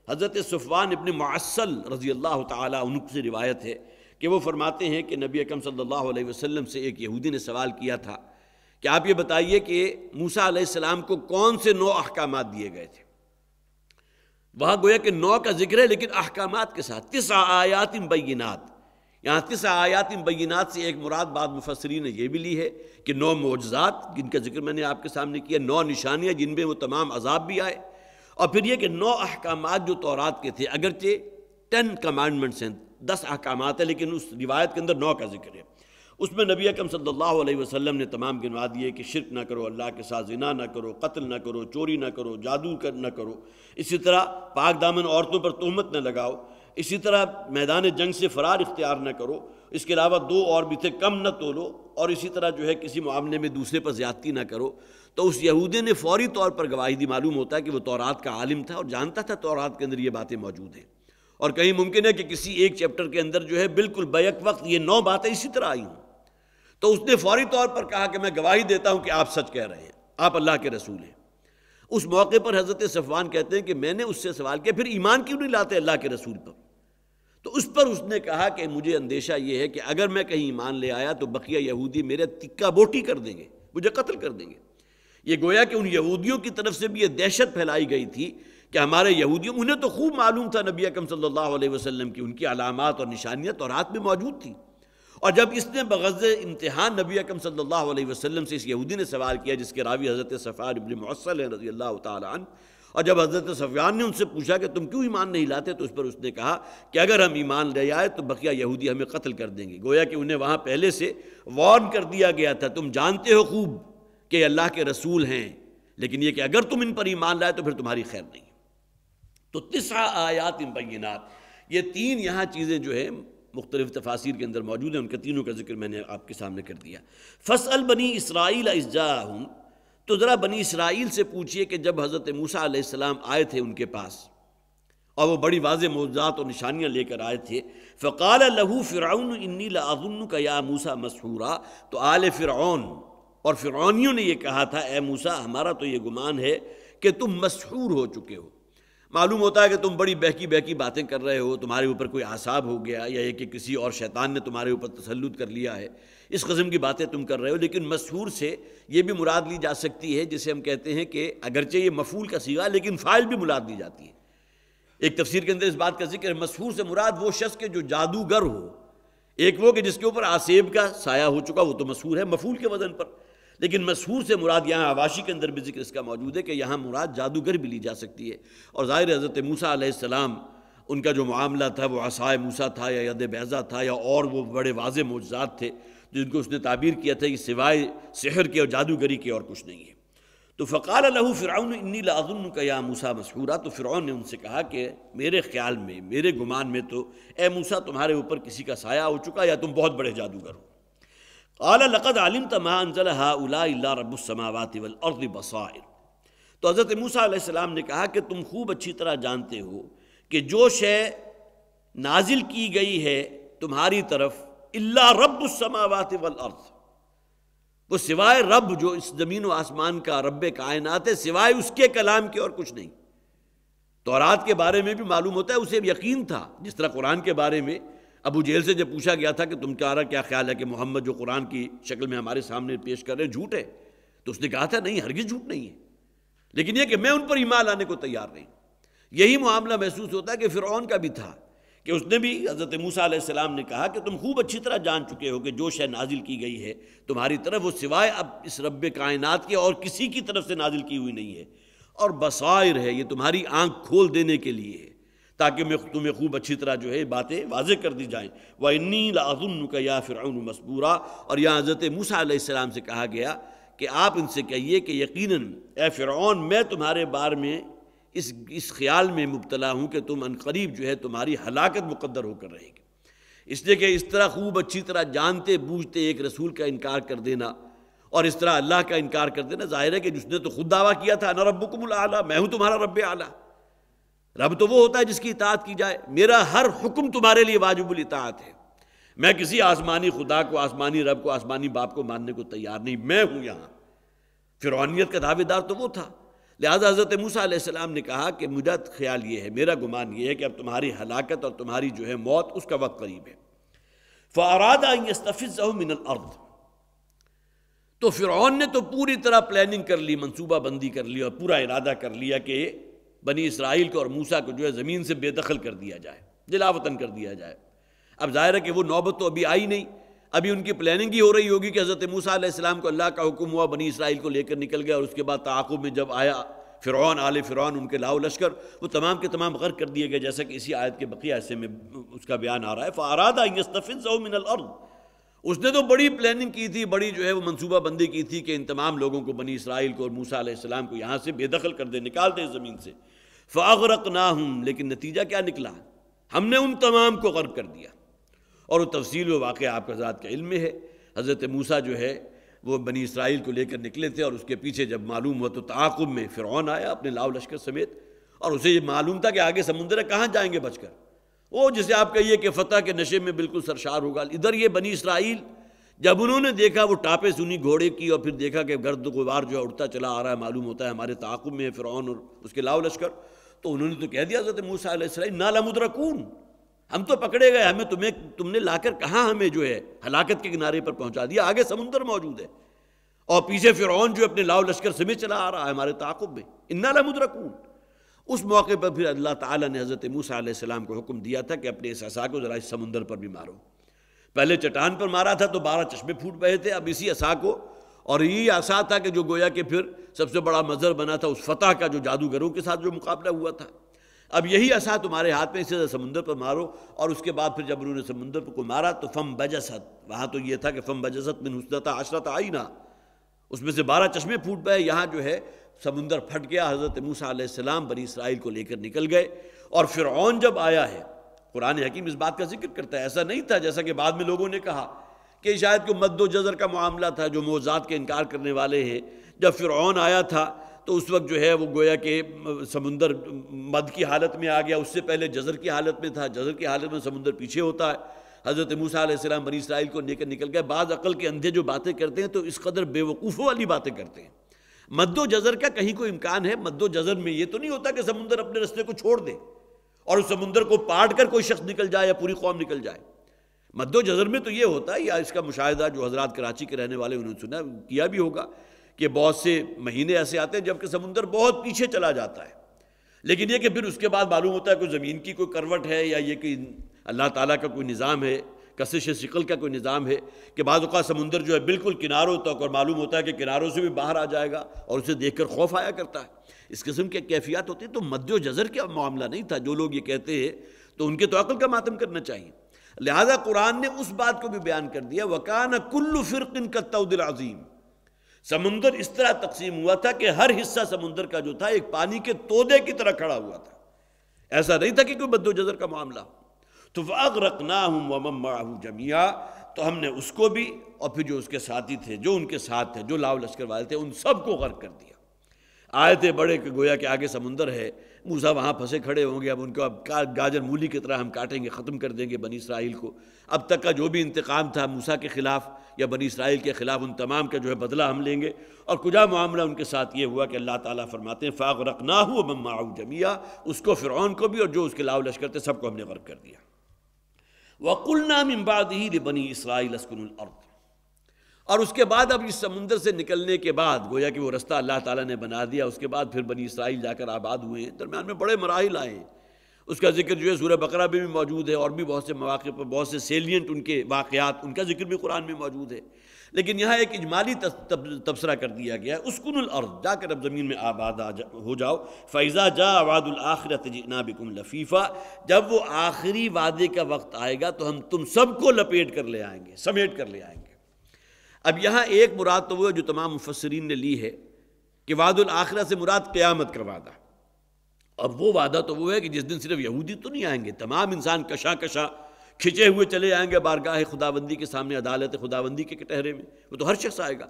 حضرت صفوان ابن معسل رضی اللہ تعالیٰ عنہ سے روایت ہے کہ وہ فرماتے ہیں کہ نبی اکرم صلی اللہ علیہ وسلم سے ایک یہودی نے سوال کیا تھا کہ آپ یہ بتائیے کہ موسیٰ علیہ السلام کو کون سے 9 احکامات دیے گئے تھے؟ وہاں گویا کہ 9 کا ذکر ہے لیکن احکامات کے ساتھ، 9 آیات بینات، یہاں 9 آیات بینات سے ایک مراد بعض مفسرین نے یہ بھی لی ہے کہ 9 معجزات جن کا ذکر میں نے آپ کے سامنے کیا، 9 نشانیاں جن میں وہ تمام عذاب بھی آئے، اور پھر یہ کہ 9 احکامات جو تورات کے تھے، اگرچہ 10 کمانڈمنٹس ہیں، 10 احکامات ہیں، لیکن اس روایت کے اندر 9 کا ذکر ہے۔ اس میں نبی اکرم صلی اللہ علیہ وسلم نے تمام گنوا دیے کہ شرک نہ کرو، اللہ کے ساتھ زنا نہ کرو، قتل نہ کرو، چوری نہ کرو، جادو نہ کرو، اسی طرح پاک دامن عورتوں پر تہمت نہ لگاؤ، اسی طرح میدان جنگ سے فرار اختیار نہ کرو، اس کے علاوہ 2 اور بھی تھے، کم نہ تولو، اور اسی طرح جو ہے کسی معاملے میں دوسرے پر زیادتی نہ کرو۔ تو اس یہودی نے فوری طور پر گواہی دی، معلوم ہوتا ہے کہ وہ تورات کا عالم تھا اور جانتا تھا تورات کے اندر یہ باتیں موجود ہیں، اور کہیں ممکن ہے کہ کسی ایک چیپٹر کے اندر جو ہے بالکل بیک وقت یہ 9 باتیں اسی طرح آئی ہوں۔ تو اس نے فوری طور پر کہا کہ میں گواہی دیتا ہوں کہ آپ سچ کہہ رہے ہیں، آپ اللہ کے رسول ہیں۔ اس موقع پر حضرت صفوان کہتے ہیں کہ میں نے اس سے سوال کیا، پھر ایمان کیوں نہیں لاتے اللہ کے رسول پر؟ تو اس پر اس نے کہا کہ مجھے اندیشہ یہ ہے کہ اگر میں کہیں ایمان لے آیا تو بقیہ یہودی میرے تکہ بوٹی کر دیں گے، مجھے قتل کر دیں گے۔ یہ گویا کہ ان یہودیوں کی طرف سے بھی یہ دہشت پھیلائی گئی تھی کہ ہمارے یہودیوں، انہیں تو خوب معلوم تھا نبی اکرم صلی اللہ علیہ وسلم کی، ان کی علامات اور نشانیاں تورات میں موجود تھیں، اور جب اس نے بغرض امتحان نبی اکرم صلی اللہ علیہ وسلم سے اس یہودی نے سوال کیا جس کے راوی حضرت صفوان ابن معصل ہیں رضی اللہ تعالیٰ عنہ، اور جب حضرت صفوان نے ان سے پوچھا کہ تم کیوں ایمان نہیں لاتے، تو اس پر اس نے کہا کہ اگر ہم ایمان لے آئے تو بقیہ یہودی ہمیں قتل کر دیں گے۔ گویا کہ انہیں وہاں پہلے سے وارن کر دیا گیا تھا، تم جانتے ہو خوب کہ اللہ کے رسول ہیں، لیکن یہ کہ اگر تم ان پر ایمان لائے تو پھر تمہاری خیر نہیں۔ تو 9 آیات بینات، یہ 3 یہاں چیزیں جو ہیں مختلف تفاسیر کے اندر موجود ہیں، ان کے تینوں کا ذکر میں نے آپ کے سامنے کر دیا۔ فَاسْأَلْ بَنِي إِسْرَائِيلَ إِذْ جَاءَهُمْ، تو ذرا بنی اسرائیل سے پوچھئے کہ جب حضرت موسیٰ علیہ السلام آئے تھے ان کے پاس اور وہ بڑی واضح معجزات اور نشانیاں لے کر آئے تھے، فَقَالَ لَهُ فِرْعَوْنُ إِنِّي لَأَظُنُّكَ يَا مُوسَىٰ مَسْحُورًا، تو آل فرعون اور فرعونیوں نے یہ کہا تھا اے موسیٰ ہمارا تو یہ گمان ہے کہ تم مسحور ہو چکے ہو، معلوم ہوتا ہے کہ تم بڑی بہکی باتیں کر رہے ہو، تمہارے اوپر کوئی اعصاب ہو گیا یا یہ کہ کسی اور شیطان نے تمہارے اوپر تسلط کر لیا ہے، اس قسم کی باتیں تم کر رہے ہو۔ لیکن مسحور سے یہ بھی مراد لی جا سکتی ہے جسے ہم کہتے ہیں کہ اگرچہ یہ مفعول کا صیغہ لیکن فاعل بھی مراد لی جاتی ہے۔ ایک تفسیر کے اندر اس بات کا ذکر ہے مسحور سے مراد وہ شخص کے جو جادوگر ہو، ایک وہ کہ جس کے اوپر آسیب کا سایہ ہو چکا، وہ تو مسحور ہے مفعول کے وزن پر، لیکن مسحور سے مراد یہاں حواشی کے اندر بھی ذکر اس کا موجود ہے کہ یہاں مراد جادوگر بھی لی جا سکتی ہے۔ اور ظاہر حضرت موسیٰ علیہ السلام ان کا جو معاملہ تھا وہ عصائے موسیٰ تھا یا ید بیضا تھا یا اور وہ بڑے واضح معجزات تھے جن کو اس نے تعبیر کیا تھا کہ سوائے سحر کے اور جادوگری کے اور کچھ نہیں ہے۔ تو فقال له فرعون انی لاظنک یا موسیٰ مسحورا، تو فرعون نے ان سے کہا کہ میرے خیال میں، میرے گمان میں تو اے موسیٰ تمہارے اوپر کسی کا سایہ ہو چکا یا تم بہت بڑے جادوگر ہو۔ قال لقد علمت ما انزل هؤلاء الا رب السماوات والارض بصائر، تو حضرت موسیٰ علیہ السلام نے کہا کہ تم خوب اچھی طرح جانتے ہو کہ جو شے نازل کی گئی ہے تمہاری طرف الا رب السماوات والارض، وہ سوائے رب جو اس زمین و آسمان کا رب کائنات ہے، سوائے اس کے کلام کے اور کچھ نہیں۔ تورات کے بارے میں بھی معلوم ہوتا ہے اسے یقین تھا، جس طرح قرآن کے بارے میں ابو جہل سے جب پوچھا گیا تھا کہ تم کیا خیال ہے کہ محمد جو قرآن کی شکل میں ہمارے سامنے پیش کر رہے ہیں جھوٹ ہے، تو اس نے کہا تھا نہیں ہرگز جھوٹ نہیں ہے، لیکن یہ کہ میں ان پر ایمان لانے کو تیار نہیں۔ یہی معاملہ محسوس ہوتا ہے کہ فرعون کا بھی تھا کہ اس نے بھی حضرت موسیٰ علیہ السلام نے کہا کہ تم خوب اچھی طرح جان چکے ہو کہ جو شے نازل کی گئی ہے تمہاری طرف وہ سوائے اب اس رب کائنات کے اور کسی کی طرف سے نازل کی ہوئی نہیں ہے، اور بصائر ہے، یہ تمہاری آنکھ کھول دینے کے لیے ہے تاکہ میں تمہیں خوب اچھی طرح جو ہے باتیں واضح کر دی جائیں۔ وَإِنِّي لَأَظُنُّكَ يَا فِرْعَوْنُ مَسْبُورًا، اور یہاں حضرت موسیٰ علیہ السلام سے کہا گیا کہ آپ ان سے کہیے کہ یقیناً اے فرعون میں تمہارے بارے میں اس خیال میں مبتلا ہوں کہ تم عنقریب جو ہے تمہاری ہلاکت مقدر ہو کر رہے گی، اس لیے کہ اس طرح خوب اچھی طرح جانتے بوجھتے ایک رسول کا انکار کر دینا اور اس طرح اللہ کا انکار کر دینا، ظاہر ہے کہ جس نے تو خود دعویٰ کیا تھا انا ربکم الاعلیٰ، میں ہوں تمہارا رب اعلیٰ۔ رب تو وہ ہوتا ہے جس کی اطاعت کی جائے، میرا ہر حکم تمہارے لیے واجب الاطاعت ہے، میں کسی آسمانی خدا کو، آسمانی رب کو، آسمانی باپ کو ماننے کو تیار نہیں، میں ہوں یہاں۔ فرعونیت کا دعوے دار تو وہ تھا، لہذا حضرت موسیٰ علیہ السلام نے کہا کہ مجھے خیال یہ ہے، میرا گمان یہ ہے کہ اب تمہاری ہلاکت اور تمہاری جو ہے موت اس کا وقت قریب ہے۔ فَأَرَادَ أَن يَسْتَفِزَّهُم مِّنَ الْأَرْضِ، تو فرعون نے تو پوری طرح پلاننگ کر لی، منصوبہ بندی کر لی اور پورا ارادہ کر لیا کہ بنی اسرائیل کو اور موسیٰ کو جو ہے زمین سے بے دخل کر دیا جائے، جلاوطن کر دیا جائے۔ اب ظاہر ہے کہ وہ نوبت تو ابھی آئی نہیں، ابھی ان کی پلاننگ ہی ہو رہی ہوگی کہ حضرت موسیٰ علیہ السلام کو اللہ کا حکم ہوا، بنی اسرائیل کو لے کر نکل گیا، اور اس کے بعد تعاقب میں جب آیا فرعون، آل فرعون، ان کے لاؤ لشکر، وہ تمام کے تمام غرق کر دیے گئے، جیسا کہ اسی آیت کے بقیہ حصے میں اس کا بیان آ رہا ہے۔ فَأَرَادَ أَن يَسْتَفِزَّهُم مِّنَ الْأَرْضِ، اس نے تو بڑی پلاننگ کی تھی، بڑی جو ہے وہ منصوبہ بندی کی تھی کہ ان تمام لوگوں کو، بنی اسرائیل کو اور موسیٰ علیہ السلام کو یہاں سے بے دخل کر دے، نکال دے زمین سے۔ فَأَغْرَقْنَاهُمْ، لیکن نتیجہ کیا نکلا؟ ہم نے ان تمام کو غرق کر دیا۔ اور وہ تفصیل و واقعہ آپ کا ذات کے علم میں ہے۔ حضرت موسیٰ جو ہے وہ بنی اسرائیل کو لے کر نکلے تھے، اور اس کے پیچھے جب معلوم ہوا تو تعاقب میں فرعون آیا اپنے لاؤ لشکر سمیت، اور اسے یہ معلوم تھا کہ آگے سمندر ہے، کہاں جائیں گے بچ کر، وہ جسے آپ کہیے کہ فتح کے نشے میں بالکل سرشار ہوگا۔ ادھر یہ بنی اسرائیل جب انہوں نے دیکھا وہ ٹاپے سنی گھوڑے کی، اور پھر دیکھا کہ گرد و غبار جو ہے اڑتا چلا آ رہا ہے، معلوم ہوتا ہے ہمارے تعاقب میں ہے فرعون اور اس کے لاؤ لشکر، تو انہوں نے تو کہہ دیا حضرت موسیٰ علیہ السلام انا لمدرکون، ہم تو پکڑے گئے، ہمیں تم نے لا کر کہاں ہمیں جو ہے ہلاکت کے کنارے پر پہنچا دیا، آگے سمندر موجود ہے اور پیچھے فرعون جو اپنے لاؤ لشکر سمیت چلا آ رہا ہے ہمارے تعاقب میں، انا لمدرکون۔ اس موقع پر پھر اللہ تعالیٰ نے حضرت موسیٰ علیہ السلام کو حکم دیا تھا کہ اپنے اس عصا کو ذرا اس سمندر پر بھی مارو۔ پہلے چٹان پر مارا تھا تو 12 چشمے پھوٹ گئے تھے، اب اسی عصا کو، اور یہی عصا تھا کہ جو گویا کہ پھر سب سے بڑا مظہر بنا تھا اس فتح کا جو جادوگروں کے ساتھ جو مقابلہ ہوا تھا۔ اب یہی عصا تمہارے ہاتھ میں، اسے سمندر پر مارو۔ اور اس کے بعد پھر جب انہوں نے سمندر پر کو مارا تو فم بجست، وہاں تو یہ تھا کہ فم بجست من حسنتا عشرۃ عینا، اس میں سے 12 چشمے پھوٹ گئے، یہاں جو ہے سمندر پھٹ گیا۔ حضرت موسیٰ علیہ السلام بنی اسرائیل کو لے کر نکل گئے، اور فرعون جب آیا ہے، قرآن حکیم اس بات کا ذکر کرتا ہے، ایسا نہیں تھا جیسا کہ بعد میں لوگوں نے کہا کہ شاید کوئی مد و جزر کا معاملہ تھا، جو معجزات کے انکار کرنے والے ہیں۔ جب فرعون آیا تھا تو اس وقت جو ہے وہ گویا کہ سمندر مد کی حالت میں آ گیا، اس سے پہلے جزر کی حالت میں تھا، جزر کی حالت میں سمندر پیچھے ہوتا ہے۔ حضرت موسیٰ علیہ السلام بنی اسرائیل کو لے کر نکل گئے۔ بعض عقل کے اندھے جو باتیں کرتے ہیں تو اس قدر بے وقوفوں والی باتیں کرتے ہیں۔ مد و جزر کا کہیں کوئی امکان ہے؟ مد و جزر میں یہ تو نہیں ہوتا کہ سمندر اپنے رستے کو چھوڑ دے اور اس سمندر کو پاٹ کر کوئی شخص نکل جائے یا پوری قوم نکل جائے۔ مد و جزر میں تو یہ ہوتا ہے، یا اس کا مشاہدہ جو حضرات کراچی کے رہنے والے انہوں نے سنا کیا بھی ہوگا، کہ بہت سے مہینے ایسے آتے ہیں جب کہ سمندر بہت پیچھے چلا جاتا ہے، لیکن یہ کہ پھر اس کے بعد معلوم ہوتا ہے کوئی زمین کی کوئی کروٹ ہے، یا یہ کہ اللہ تعالیٰ کا کوئی نظام ہے، کشش ثقل کا کوئی نظام ہے، کہ بعض اوقات سمندر جو ہے بالکل کناروں تک، اور معلوم ہوتا ہے کہ کناروں سے بھی باہر آ جائے گا، اور اسے دیکھ کر خوف آیا کرتا ہے۔ اس قسم کی کیفیات ہوتی ہیں۔ تو مد و جزر کا معاملہ نہیں تھا۔ جو لوگ یہ کہتے ہیں تو ان کے تو عقل کا ماتم کرنا چاہیے۔ لہذا قرآن نے اس بات کو بھی بیان کر دیا، وَكَانَ كُلُّ فِرْقٍ كَالطَّوْدِ الْعَظِيمِ، سمندر اس طرح تقسیم ہوا تھا کہ ہر حصہ سمندر کا جو تھا ایک پانی کے تودے کی طرح کھڑا ہوا تھا، ایسا نہیں تھا کہ کوئی مد و جزر کا معاملہ ہو۔ تو فَأَغْرَقْنَاهُمْ وَمَن مَّعَهُ جَمِيعًا، تو ہم نے اس کو بھی اور پھر جو اس کے ساتھی تھے، جو ان کے ساتھ تھے، جو لاؤ لشکر والے تھے، ان سب کو غرق کر دیا۔ آئے تھے بڑے کہ گویا کہ آگے سمندر ہے، موسیٰ وہاں پھنسے کھڑے ہوں گے، اب ان کو اب گاجر مولی کی طرح ہم کاٹیں گے، ختم کر دیں گے بنی اسرائیل کو۔ اب تک کا جو بھی انتقام تھا موسیٰ کے خلاف یا بنی اسرائیل کے خلاف، ان تمام کا جو ہے بدلہ ہم لیں گے۔ اور کجا معاملہ ان کے ساتھ یہ ہوا کہ اللہ تعالیٰ فرماتے ہیں فَأَغْرَقْنَاهُ وَمَن مَّعَهُ جَمِيعًا، اس کو فرعون کو بھی اور جو اس کے لاؤ لشکر تھے سب کو ہم نے غرق کر دیا۔ وَقُلْنَا مِن بَعْدِهِ لِبَنِي إِسْرَائِيلَ اسْكُنُوا الْأَرْضَ، اور اس کے بعد اب اس سمندر سے نکلنے کے بعد گویا کہ وہ رستہ اللہ تعالیٰ نے بنا دیا، اس کے بعد پھر بنی اسرائیل جا کر آباد ہوئے ہیں۔ درمیان میں بڑے مراحل آئے ہیں، اس کا ذکر جو ہے سورہ بقرہ میں بھی موجود ہے، اور بھی بہت سے مواقع پر بہت سے سیلینٹ ان کے واقعات، ان کا ذکر بھی قرآن میں موجود ہے۔ لیکن یہاں ایک اجمالی تبصرہ کر دیا گیا ہے، اسکن الارض، جا کر اب زمین میں آباد ہو جاؤ۔ فَإِذَا جَاءَ وَعْدُ الْآخِرَةِ جِئْنَا بِكُمْ لَفِيفًا، جب وہ آخری وعدے کا وقت آئے گا تو ہم تم سب کو لپیٹ کر لے آئیں گے، سمیٹ کر لے آئیں گے۔ اب یہاں ایک مراد تو وہ ہے جو تمام مفسرین نے لی ہے کہ وعد الآخرہ سے مراد قیامت کا وعدہ۔ اب وہ وعدہ تو وہ ہے کہ جس دن صرف یہودی تو نہیں آئیں گے، تمام انسان کشا کشا کھچے ہوئے چلے آئیں گے بارگاہ خداوندی کے سامنے، عدالت خداوندی کے کٹہرے میں، وہ تو ہر شخص آئے گا۔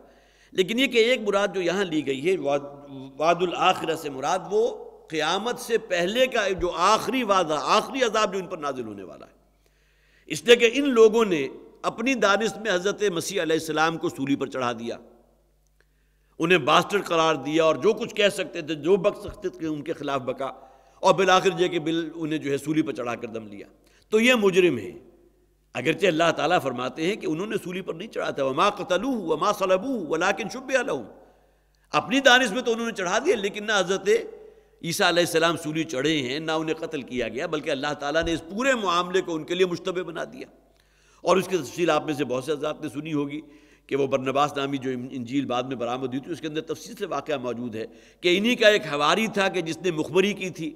لیکن یہ کہ ایک مراد جو یہاں لی گئی ہے وعد الآخرہ سے مراد وہ قیامت سے پہلے کا جو آخری وعدہ، آخری عذاب جو ان پر نازل ہونے والا ہے۔ اس لیے کہ ان لوگوں نے اپنی دانش میں حضرت مسیح علیہ السلام کو سولی پر چڑھا دیا، انہیں باسٹرڈ قرار دیا، اور جو کچھ کہہ سکتے تھے، جو بک سکتے تھے ان کے خلاف بکا، اور بالآخر یہ کہ انہیں جو ہے سولی پر چڑھا کر دم لیا۔ تو یہ مجرم ہیں، اگرچہ اللہ تعالیٰ فرماتے ہیں کہ انہوں نے سولی پر نہیں چڑھا تھا، وما قتلوہ وما صلبوہ ولکن شبہ لہم، اپنی دانش میں تو انہوں نے چڑھا دیا، لیکن نہ حضرت عیسیٰ علیہ السلام سولی چڑھے ہیں، نہ انہیں قتل کیا گیا، بلکہ اللہ تعالیٰ نے اس پورے معاملے کو ان کے لیے مشتبہ بنا دیا۔ اور اس کی تفصیل آپ میں سے بہت سے حضرات نے سنی ہوگی کہ وہ برنباس نامی جو انجیل بعد میں برآمد ہوئی تھی، اس کے اندر تفصیل سے واقعہ موجود ہے کہ انہی کا ایک حواری تھا کہ جس نے مخبری کی تھی،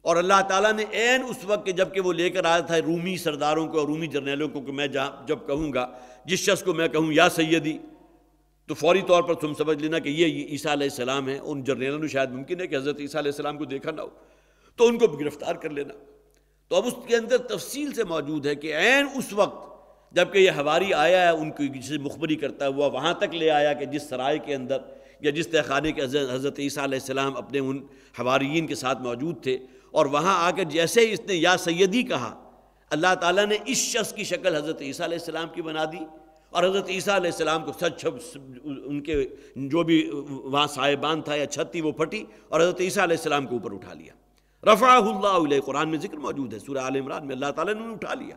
اور اللہ تعالیٰ نے عین اس وقت کہ جب کہ وہ لے کر آیا تھا رومی سرداروں کو اور رومی جرنیلوں کو کہ میں جب کہوں گا، جس شخص کو میں کہوں یا سیدی، تو فوری طور پر تم سمجھ لینا کہ یہ عیسیٰ علیہ السلام ہیں۔ ان جرنیلوں نے شاید ممکن ہے کہ حضرت عیسیٰ علیہ السلام کو دیکھا نہ ہو، تو ان کو گرفتار کر لینا۔ تو اب اس کے اندر تفصیل سے موجود ہے کہ عین اس وقت جب کہ یہ حواری آیا ہے ان کی جسے مخبری کرتا ہوا وہاں تک لے آیا کہ جس سرائے کے اندر یا جس تہہ خانے کے حضرت عیسیٰ علیہ السلام اپنے ان حواریین کے ساتھ موجود تھے، اور وہاں آ کر جیسے ہی اس نے یا سیدی کہا، اللہ تعالیٰ نے اس شخص کی شکل حضرت عیسیٰ علیہ السلام کی بنا دی، اور حضرت عیسیٰ علیہ السلام کو سچ ان کے جو بھی وہاں سائبان تھا یا چھت تھی وہ پھٹی، اور حضرت عیسیٰ علیہ السلام کو اوپر اٹھا لیا۔ رفعہ اللہ الیہ، قرآن میں ذکر موجود ہے، سورہ آل عمران میں اللہ تعالیٰ نے انہیں اٹھا لیا۔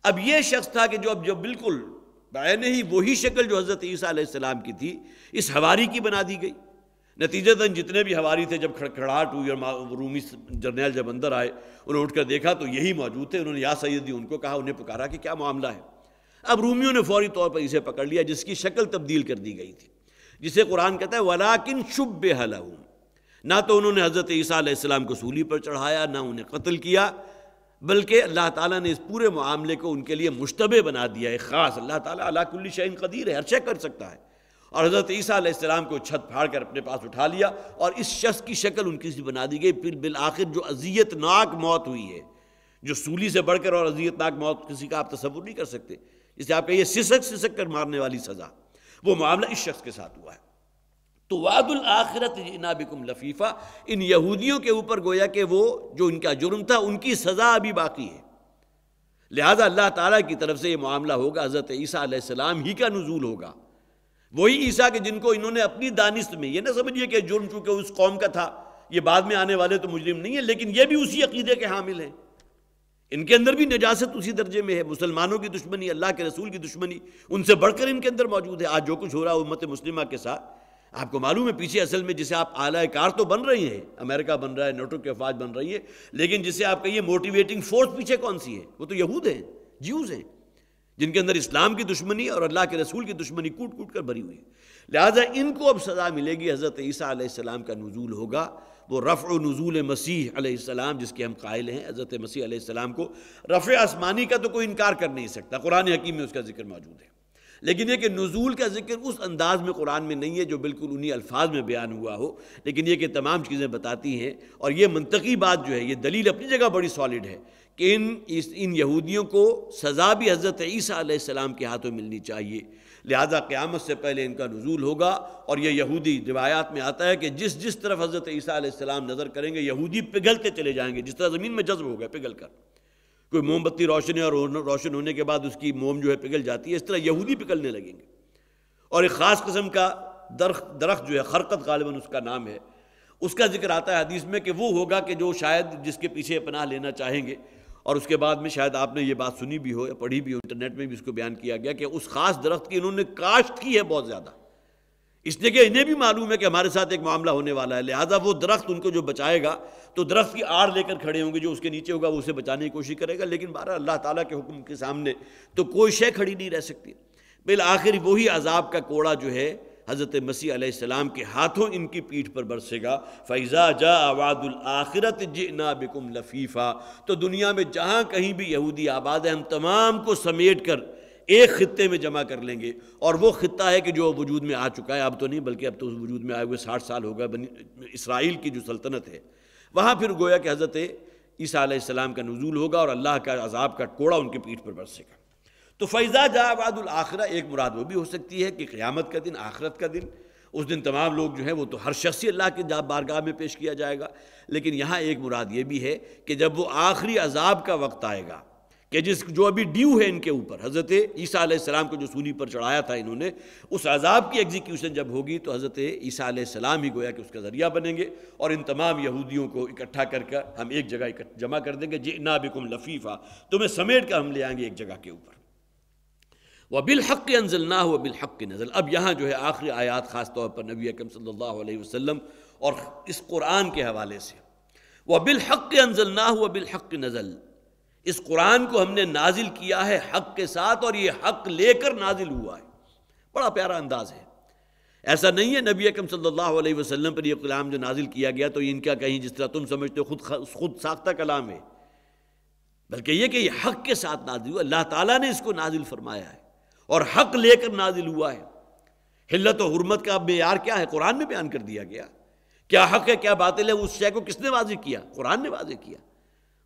اب یہ شخص تھا کہ جو بالکل بعین ہی وہی شکل جو حضرت عیسیٰ علیہ السلام کی تھی اس حواری کی بنا دی گئی۔ نتیجتاً جتنے بھی حواری تھے، جب کھڑکھڑاہٹ ہوئی اور رومی جرنیل جب اندر آئے، انہوں نے اٹھ کر دیکھا تو یہی موجود تھے۔ انہوں نے یا سیدی ان کو کہا، انہیں پکارا کہ کیا معاملہ ہے۔ اب رومیوں نے فوری طور پر اسے پکڑ لیا، جس کی شکل تبدیل کر دی گئی تھی، جسے قرآن کہتا ہے وَلَٰكِن شُبِّهَ لَهُمْ، نہ تو انہوں نے حضرت عیسیٰ علیہ السلام کو سولی پر چڑھایا، نہ انہیں قتل کیا، بلکہ اللہ تعالیٰ نے اس پورے معاملے کو ان کے لیے مشتبہ بنا دیا ہے، خاص۔ اللہ تعالیٰ علی کل شیء قدیر ہے، ہر شے کر سکتا ہے، اور حضرت عیسیٰ علیہ السلام کو چھت پھاڑ کر اپنے پاس اٹھا لیا، اور اس شخص کی شکل ان کی سی بنا دی گئی۔ پھر بالآخر جو اذیت ناک موت ہوئی ہے، جو سولی سے بڑھ کر اور اذیت ناک موت کسی کا آپ تصور نہیں کر سکتے، جسے آپ کہیے سسک کر مارنے والی سزا، وہ معاملہ اس شخص کے ساتھ ہوا ہے۔ تو وعد الآخرت جئنا بکم لفیفا، ان یہودیوں کے اوپر گویا کہ وہ جو ان کا جرم تھا ان کی سزا ابھی باقی ہے، لہذا اللہ تعالیٰ کی طرف سے یہ معاملہ ہوگا، حضرت عیسیٰ علیہ السلام ہی کا نزول ہوگا، وہی عیسیٰ کے جن کو انہوں نے اپنی دانست میں، یہ نہ سمجھیے کہ جرم چونکہ اس قوم کا تھا، یہ بعد میں آنے والے تو مجرم نہیں ہیں، لیکن یہ بھی اسی عقیدے کے حامل ہیں، ان کے اندر بھی نجاست اسی درجے میں ہے، مسلمانوں کی دشمنی، اللہ کے رسول کی دشمنی ان سے بڑھ کر ان کے اندر موجود ہے۔ آج جو کچھ ہو رہا ہے امت مسلمہ کے ساتھ، آپ کو معلوم ہے پیچھے اصل میں جسے آپ اعلیٰ کار تو بن رہی ہیں، امریکہ بن رہا ہے، نیٹو کی افواج بن رہی ہے، لیکن جسے آپ کہیے موٹیویٹنگ فورس پیچھے کون سی ہے؟ وہ تو یہود ہیں، جیوز ہیں، جن کے اندر اسلام کی دشمنی اور اللہ کے رسول کی دشمنی کوٹ کوٹ کر بھری ہوئی ہے۔ لہٰذا ان کو اب سزا ملے گی، حضرت عیسیٰ علیہ السلام کا نزول ہوگا، وہ رفع و نزول مسیح علیہ السلام جس کے ہم قائل ہیں، حضرت مسیح علیہ السلام کو رفع آسمانی کا تو کوئی انکار کر نہیں سکتا، قرآن حکیم میں اس کا ذکر موجود ہے، لیکن یہ کہ نزول کا ذکر اس انداز میں قرآن میں نہیں ہے جو بالکل انہی الفاظ میں بیان ہوا ہو، لیکن یہ کہ تمام چیزیں بتاتی ہیں، اور یہ منطقی بات جو ہے، یہ دلیل اپنی جگہ بڑی سالڈ ہے کہ ان یہودیوں کو سزا بھی حضرت عیسیٰ علیہ السلام کے ہاتھوں ملنی چاہیے، لہذا قیامت سے پہلے ان کا نزول ہوگا۔ اور یہ یہودی روایات میں آتا ہے کہ جس طرف حضرت عیسیٰ علیہ السلام نظر کریں گے یہودی پگھلتے چلے جائیں گے، جس طرح زمین میں جذب ہو گئے پگھل کر، کوئی موم بتی روشن ہے اور روشن ہونے کے بعد اس کی موم جو ہے پگھل جاتی ہے، اس طرح یہودی پگھلنے لگیں گے، اور ایک خاص قسم کا درخت جو ہے، خرقت غالباً اس کا نام ہے، اس کا ذکر آتا ہے حدیث میں کہ وہ ہوگا کہ جو شاید جس کے پیچھے پناہ لینا چاہیں گے، اور اس کے بعد میں شاید آپ نے یہ بات سنی بھی ہو یا پڑھی بھی ہو، انٹرنیٹ میں بھی اس کو بیان کیا گیا کہ اس خاص درخت کی انہوں نے کاشت کی ہے بہت زیادہ، اس لیے کہ انہیں بھی معلوم ہے کہ ہمارے ساتھ ایک معاملہ ہونے والا ہے، لہٰذا وہ درخت ان کو جو بچائے گا تو درخت کی آڑ لے کر کھڑے ہوں گے، جو اس کے نیچے ہوگا وہ اسے بچانے کی کوشش کرے گا، لیکن بہرحال اللہ تعالیٰ کے حکم کے سامنے تو کوئی شے کھڑی نہیں رہ سکتی۔ بالآخر وہی عذاب کا کوڑا جو ہے حضرت مسیح علیہ السلام کے ہاتھوں ان کی پیٹھ پر برسے گا۔ فَإِذَا جَاءَ وَعْدُ الْآخِرَةِ جِئْنَا بِكُمْ لَفِيفًا، تو دنیا میں جہاں کہیں بھی یہودی آباد ہیں ہم تمام کو سمیٹ کر ایک خطے میں جمع کر لیں گے، اور وہ خطہ ہے کہ جو وجود میں آ چکا ہے، اب تو نہیں بلکہ اب تو وجود میں آئے ہوئے 60 سال ہو گئے، بنی اسرائیل کی جو سلطنت ہے، وہاں پھر گویا کہ حضرت عیسیٰ علیہ السلام کا نزول ہوگا اور اللہ کا عذاب کا کوڑا ان کی پیٹھ پر برسے گا۔ تو فَإِذَا جَاءَ وَعْدُ الْآخِرَةِ، ایک مراد وہ بھی ہو سکتی ہے کہ قیامت کا دن، آخرت کا دن، اس دن تمام لوگ جو ہیں وہ تو ہر شخص اللہ کے بارگاہ میں پیش کیا جائے گا، لیکن یہاں ایک مراد یہ بھی ہے کہ جب وہ آخری عذاب کا وقت آئے گا کہ جو ابھی ڈیو ہے ان کے اوپر، حضرت عیسیٰ علیہ السلام کو جو سولی پر چڑھایا تھا انہوں نے، اس عذاب کی ایگزیکیوشن جب ہوگی تو حضرت عیسیٰ علیہ السلام ہی گویا کہ اس کا ذریعہ بنیں گے، اور ان تمام یہودیوں کو اکٹھا کر ہم ایک جگہ جمع کر دیں گے، جئنا بکم لفیفا، تمہیں سمیٹ کر ہم لے آئیں گے ایک جگہ کے اوپر۔ وَبِالْحَقِّ أَنزَلْنَاهُ وَبِالْحَقِّ نَزَلَ، اب یہاں جو ہے آخری آیات خاص طور پر نبی اکرم صلی اللہ علیہ وسلم اور اس قرآن کے حوالے سے، وَبِالْحَقِّ أَنزَلْنَاهُ وَبِالْحَقِّ نَزَلَ، اس قرآن کو ہم نے نازل کیا ہے حق کے ساتھ، اور یہ حق لے کر نازل ہوا ہے۔ بڑا پیارا انداز ہے، ایسا نہیں ہے نبی اکرم صلی اللہ علیہ وسلم پر یہ کلام جو نازل کیا گیا تو ان کا کہیں جس طرح تم سمجھتے ہو خود ساختہ کلام ہے، بلکہ یہ کہ یہ حق کے ساتھ نازل ہوا، اللہ تعالیٰ نے اس کو نازل فرمایا ہے اور حق لے کر نازل ہوا ہے۔ حلت و حرمت کا معیار کیا ہے؟ قرآن میں بیان کر دیا گیا، کیا حق ہے کیا باطل ہے، اس شے کو کس نے واضح کیا؟ قرآن نے واضح کیا۔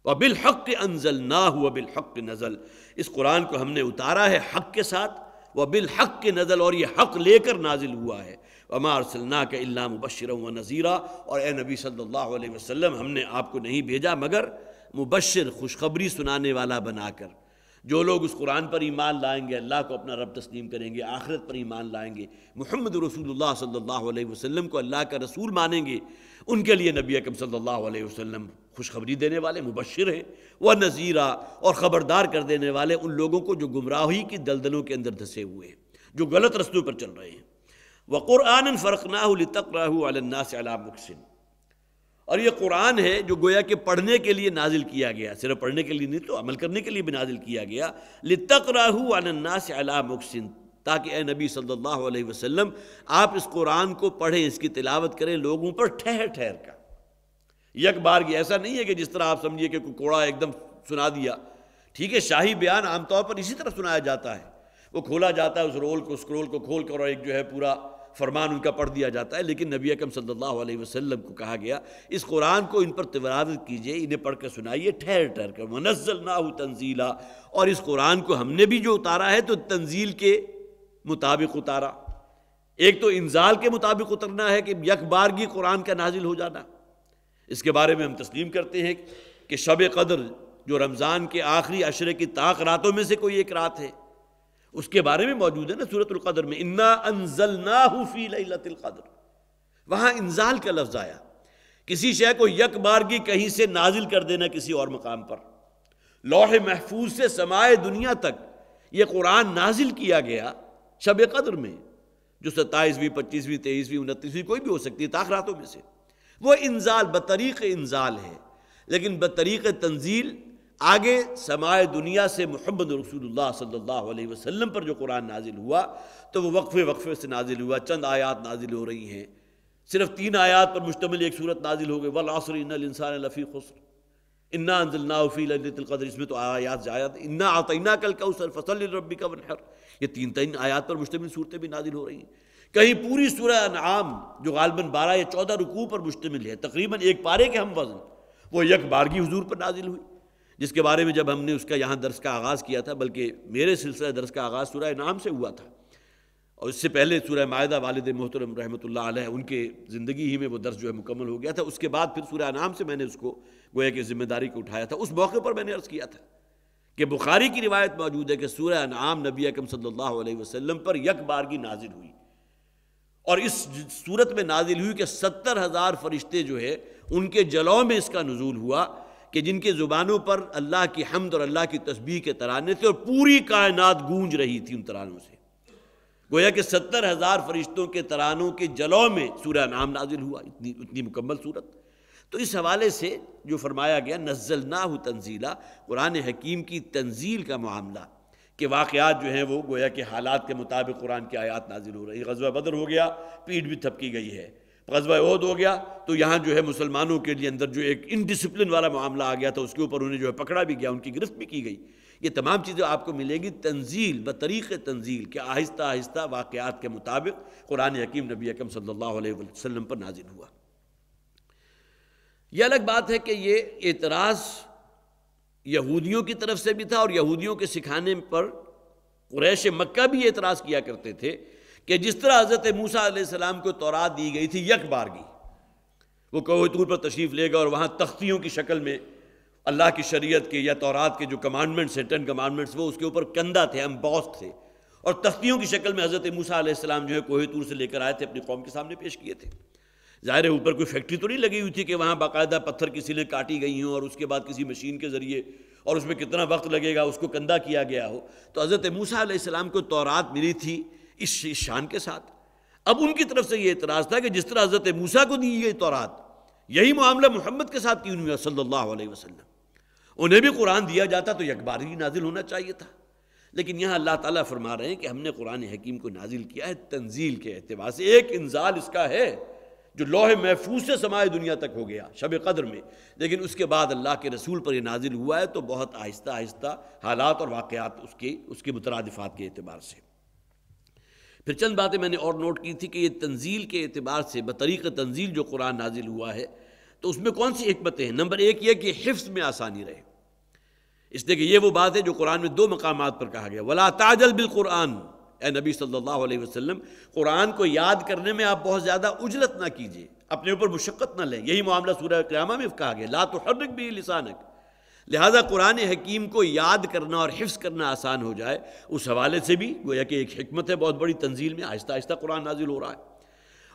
وَبِالْحَقِّ أَنزَلْنَاهُ وَبِالْحَقِّ نَزَلَ، اس قرآن کو ہم نے اتارا ہے حق کے ساتھ، وَبِالْحَقِّ نَزَلَ، اور یہ حق لے کر نازل ہوا ہے، وَمَا أَرْسَلْنَاكَ إِلَّا مُبَشِّرًا وَنَذِيرًا، اور اے نبی صلی اللہ علیہ وسلم ہم نے آپ کو نہیں بھیجا مگر مبشر، خوشخبری سنانے والا بنا کر۔ جو لوگ اس قرآن پر ایمان لائیں گے، اللہ کو اپنا رب تسلیم کریں گے، آخرت پر ایمان لائیں گے، محمد رسول اللہ صلی اللہ علیہ وسلم کو اللہ کا رسول مانیں گے، ان کے لیے نبی اکرم صلی اللہ علیہ وسلم خوشخبری دینے والے مبشر ہیں، وَنَذِيرًا، اور خبردار کر دینے والے ان لوگوں کو جو گمراہی کی دلدلوں کے اندر دھسے ہوئے ہیں، جو غلط رستوں پر چل رہے ہیں۔ وَقُرْآنًا فَرَقْنَاهُ لِتَقْرَأَهُ عَلَى النَّاسِ عَلَى مُكْثٍ، اور یہ قرآن ہے جو گویا کہ پڑھنے کے لیے نازل کیا گیا، صرف پڑھنے کے لیے نہیں تو عمل کرنے کے لیے بھی نازل کیا گیا، لِتَقْرَأَهُ عَلَى النَّاسِ عَلَى مُكْثٍ، تاکہ اے نبی صلی اللہ علیہ وسلم آپ اس قرآن کو پڑھیں، اس کی تلاوت کریں لوگوں پر ٹھہر ٹھہر کر، یک بار کی۔ ایسا نہیں ہے کہ جس طرح آپ سمجھیے کہ کوئی کوڑا ایک دم سنا دیا، ٹھیک ہے، شاہی بیان عام طور پر اسی طرح سنایا جاتا ہے، وہ کھولا جاتا ہے اس رول کو، اسکرول کو کھول کر، اور ایک جو ہے پورا فرمان ان کا پڑھ دیا جاتا ہے، لیکن نبی اکرم صلی اللہ علیہ وسلم کو کہا گیا اس قرآن کو ان پر تلاوت کیجئے، انہیں پڑھ کر سنائیے ٹھہر ٹھہر کر، وَنَزَّلْنَاهُ تَنزِيلًا، اور اس قرآن کو ہم نے بھی جو اتارا ہے تو تنزیل کے مطابق اتارا۔ ایک تو انزال کے مطابق اترنا ہے کہ یک بارگی قرآن کا نازل ہو جانا، اس کے بارے میں ہم تسلیم کرتے ہیں کہ شب قدر جو رمضان کے آخری عشرے کی طاق راتوں میں سے کوئی ایک رات ہے، اس کے بارے میں موجود ہے نا سورۃ القدر میں، اِنَّا أَنزَلْنَاهُ فِي لَيْلَةِ الْقَدْرِ، وہاں انزال کا لفظ آیا، کسی شے کو یک بارگی کہیں سے نازل کر دینا کسی اور مقام پر۔ لوح محفوظ سے سمائے دنیا تک یہ قرآن نازل کیا گیا شب قدر میں، جو 27ویں 25ویں 23ویں 29ویں کوئی بھی ہو سکتی ہے طاق راتوں میں سے، وہ انزال بطریق انزال ہے، لیکن بطریق تنزیل آگے سمائے دنیا سے محمد رسول اللہ صلی اللہ علیہ وسلم پر جو قرآن نازل ہوا تو وہ وقفے وقفے سے نازل ہوا، چند آیات نازل ہو رہی ہیں، صرف 3 آیات پر مشتمل ایک صورت نازل ہو گئی، وَالْعَصْرِ إِنَّ الْإِنسَانَ لَفِي خُسْرٍ إِنَّا أَنزَلْنَاهُ فِي لَيْلَةِ الْقَدْرِ، اس میں تو آیات زیادہ، إِنَّا أَعْطَيْنَاكَ الْكَوْثَرَ فَصَلِّ لِرَبِّكَ وَانْحَرْ، یہ 3 آیات پر مشتمل صورتیں بھی نازل ہو رہی ہیں۔ کہیں پوری سورہ انعام جو غالباً 12 یا 14 رکوع پر مشتمل ہے، تقریباً ایک پارے کے ہم وزن، وہ یک بارگی حضور پر نازل ہوئی، جس کے بارے میں جب ہم نے اس کا یہاں درس کا آغاز کیا تھا، بلکہ میرے سلسلہ درس کا آغاز سورہ انعام سے ہوا تھا، اور اس سے پہلے سورہ مائدہ والد محترم رحمۃ اللہ علیہ ان کے زندگی ہی میں وہ درس جو ہے مکمل ہو گیا تھا، اس کے بعد پھر سورہ انعام سے میں نے اس کو گویا کہ ذمہ داری کو اٹھایا تھا۔ اس موقع پر میں نے عرض کیا تھا کہ بخاری کی روایت موجود ہے کہ سورہ انعام نبی اکرم صلی اللہ علیہ وسلم پر یک بارگی نازل ہوئی، اور اس صورت میں نازل ہوئی کہ 70,000 فرشتے جو ہے ان کے جلوں میں اس کا نزول ہوا، کہ جن کے زبانوں پر اللہ کی حمد اور اللہ کی تسبیح کے ترانے تھے، اور پوری کائنات گونج رہی تھی ان ترانوں سے، گویا کہ 70,000 فرشتوں کے ترانوں کے جلوں میں سورہ انعام نازل ہوا، اتنی مکمل صورت۔ تو اس حوالے سے جو فرمایا گیا نزلناہ تنزیلا، قرآن حکیم کی تنزیل کا معاملہ، کہ واقعات جو ہیں وہ گویا کہ حالات کے مطابق قرآن کی آیات نازل ہو رہی۔ غزوہ بدر ہو گیا، پیٹھ بھی تھپکی گئی ہے، غزوہ احد ہو گیا تو یہاں جو ہے مسلمانوں کے لیے اندر جو ایک انڈسپلن والا معاملہ آ گیا تھا، اس کے اوپر انہیں جو ہے پکڑا بھی گیا، ان کی گرفت بھی کی گئی۔ یہ تمام چیزیں آپ کو ملے گی تنزیل بطریق تنزیل، کہ آہستہ آہستہ واقعات کے مطابق قرآن حکیم نبی اکرم صلی اللہ علیہ وسلم پر نازل ہوا۔ یہ الگ بات ہے کہ یہ اعتراض یہودیوں کی طرف سے بھی تھا، اور یہودیوں کے سکھانے پر قریش مکہ بھی اعتراض کیا کرتے تھے کہ جس طرح حضرت موسیٰ علیہ السلام کو تورات دی گئی تھی یک بارگی، وہ کوہ طور پر تشریف لے گا اور وہاں تختیوں کی شکل میں اللہ کی شریعت کے یا تورات کے جو کمانڈمنٹس ہیں 10 کمانڈمنٹس، وہ اس کے اوپر کندہ تھے، امبوسڈ تھے، اور تختیوں کی شکل میں حضرت موسیٰ علیہ السلام جو ہے کوہ طور سے لے کر آئے تھے، اپنی قوم کے سامنے پیش کیے تھے۔ ظاہر ہے اوپر کوئی فیکٹری تو نہیں لگی ہوئی تھی کہ وہاں باقاعدہ پتھر کی سیلیں کاٹی گئی ہوں اور اس کے بعد کسی مشین کے ذریعے، اور اس میں کتنا وقت لگے گا اس کو کندہ کیا گیا ہو۔ تو حضرت موسیٰ علیہ السلام کو تورات ملی تھی اس شان کے ساتھ۔ اب ان کی طرف سے یہ اعتراض تھا کہ جس طرح حضرت موسیٰ کو دی گئی تورات، یہی معاملہ محمد کے ساتھ کیوں نہیں ہوا صلی اللہ علیہ وسلم؟ انہیں بھی قرآن دیا جاتا تو یک بار ہی نازل ہونا چاہیے تھا، لیکن یہاں اللہ تعالیٰ فرما رہے ہیں کہ ہم نے قرآن حکیم کو نازل کیا ہے تنزیل کے اعتبار سے۔ ایک انزال اس کا ہے جو لوح محفوظ سے سمائے دنیا تک ہو گیا شب قدر میں، لیکن اس کے بعد اللہ کے رسول پر یہ نازل ہوا ہے تو بہت آہستہ آہستہ حالات اور واقعات اس کے مترادفات کے اعتبار سے۔ پھر چند باتیں میں نے اور نوٹ کی تھی کہ یہ تنزیل کے اعتبار سے بطریق تنزیل جو قرآن نازل ہوا ہے تو اس میں کون سی حکمتیں ہیں؟ نمبر ایک یہ کہ حفظ میں آسانی رہے، اس لیے کہ یہ وہ بات ہے جو قرآن میں 2 مقامات پر کہا گیا، وَلَا تَعْجَلْ بِالْقُرْآنِ، اے نبی صلی اللہ علیہ وسلم قرآن کو یاد کرنے میں آپ بہت زیادہ عجلت نہ کیجیے، اپنے اوپر مشقت نہ لیں۔ یہی معاملہ سورہ قیامہ میں کہا گیا، لَا تُحَرِّكْ بِهِ لِسَانَكَ۔ لہذا قرآن حکیم کو یاد کرنا اور حفظ کرنا آسان ہو جائے، اس حوالے سے بھی گویا کہ ایک حکمت ہے بہت بڑی، تنزیل میں آہستہ آہستہ قرآن نازل ہو رہا ہے۔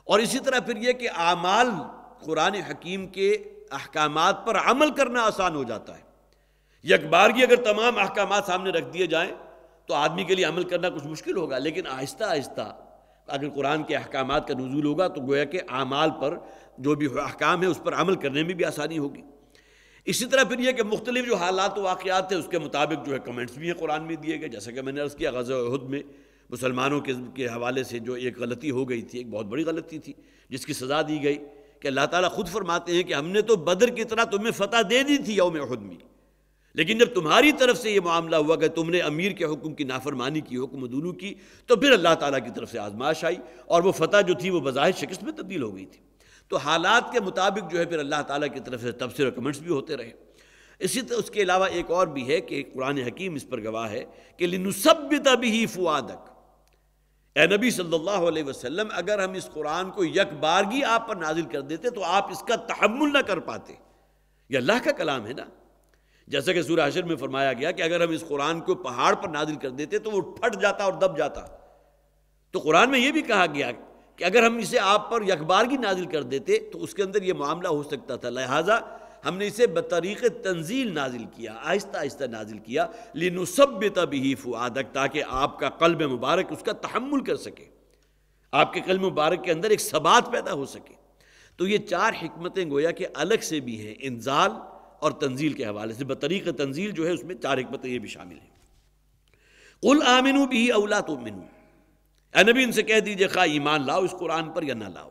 اور اسی طرح پھر یہ کہ اعمال قرآن حکیم کے احکامات پر عمل کرنا آسان ہو جاتا ہے۔ یک بارگی اگر تمام احکامات سامنے رکھ دیے جائیں تو آدمی کے لیے عمل کرنا کچھ مشکل ہوگا، لیکن آہستہ آہستہ اگر قرآن کے احکامات کا نزول ہوگا تو گویا کہ اعمال پر جو بھی احکام ہے اس پر عمل کرنے میں بھی آسانی ہوگی۔ اسی طرح پھر یہ کہ مختلف جو حالات و واقعات ہیں اس کے مطابق جو ہے کمنٹس بھی ہیں قرآن میں دیے گئے، جیسا کہ میں نے عرض کیا غزوہ احد میں مسلمانوں کے حوالے سے جو ایک غلطی ہو گئی تھی، ایک بہت بڑی غلطی تھی جس کی سزا دی گئی، کہ اللہ تعالیٰ خود فرماتے ہیں کہ ہم نے تو بدر کی طرح تمہیں فتح دے دی تھی یوم احد میں، لیکن جب تمہاری طرف سے یہ معاملہ ہوا کہ تم نے امیر کے حکم کی نافرمانی کی، حکم عدولو کی، تو پھر اللہ تعالیٰ کی طرف سے آزمائش آئی اور وہ فتح جو تھی وہ بظاہر شکست میں تبدیل ہو گئی تھی۔ تو حالات کے مطابق جو ہے پھر اللہ تعالیٰ کی طرف سے تبصرے اور کمنٹس بھی ہوتے رہے۔ اس کے علاوہ ایک اور بھی ہے کہ قرآن حکیم اس پر گواہ ہے کہ لِنُثَبِّتَ بِهِ فُؤَادَكَ، اے نبی صلی اللہ علیہ وسلم اگر ہم اس قرآن کو یک بارگی آپ پر نازل کر دیتے تو آپ اس کا تحمل نہ کر پاتے۔ یہ اللہ کا کلام ہے نا، جیسا کہ سورہ حشر میں فرمایا گیا کہ اگر ہم اس قرآن کو پہاڑ پر نازل کر دیتے تو وہ پھٹ جاتا اور دب جاتا۔ تو قرآن میں یہ بھی کہا گیا کہ اگر ہم اسے آپ پر یک بارگی نازل کر دیتے تو اس کے اندر یہ معاملہ ہو سکتا تھا، لہٰذا ہم نے اسے بطریق تنزیل نازل کیا، آہستہ آہستہ نازل کیا، لِنُثَبِّتَ بِهِ فُؤَادَكَ، تاکہ آپ کا قلب مبارک اس کا تحمل کر سکے، آپ کے قلب مبارک کے اندر ایک ثبات پیدا ہو سکے۔ تو یہ 4 حکمتیں گویا کہ الگ سے بھی ہیں، انزال اور تنزیل کے حوالے سے، بطریق تنزیل جو ہے اس میں 4 حکمتیں یہ بھی شامل ہیں۔ قُلْ آمِنُوا بِهِ أَوْ لَا تُؤْمِنُوا، اے نبی ان سے کہہ دیجئے خواہ ایمان لاؤ اس قرآن پر یا نہ لاؤ،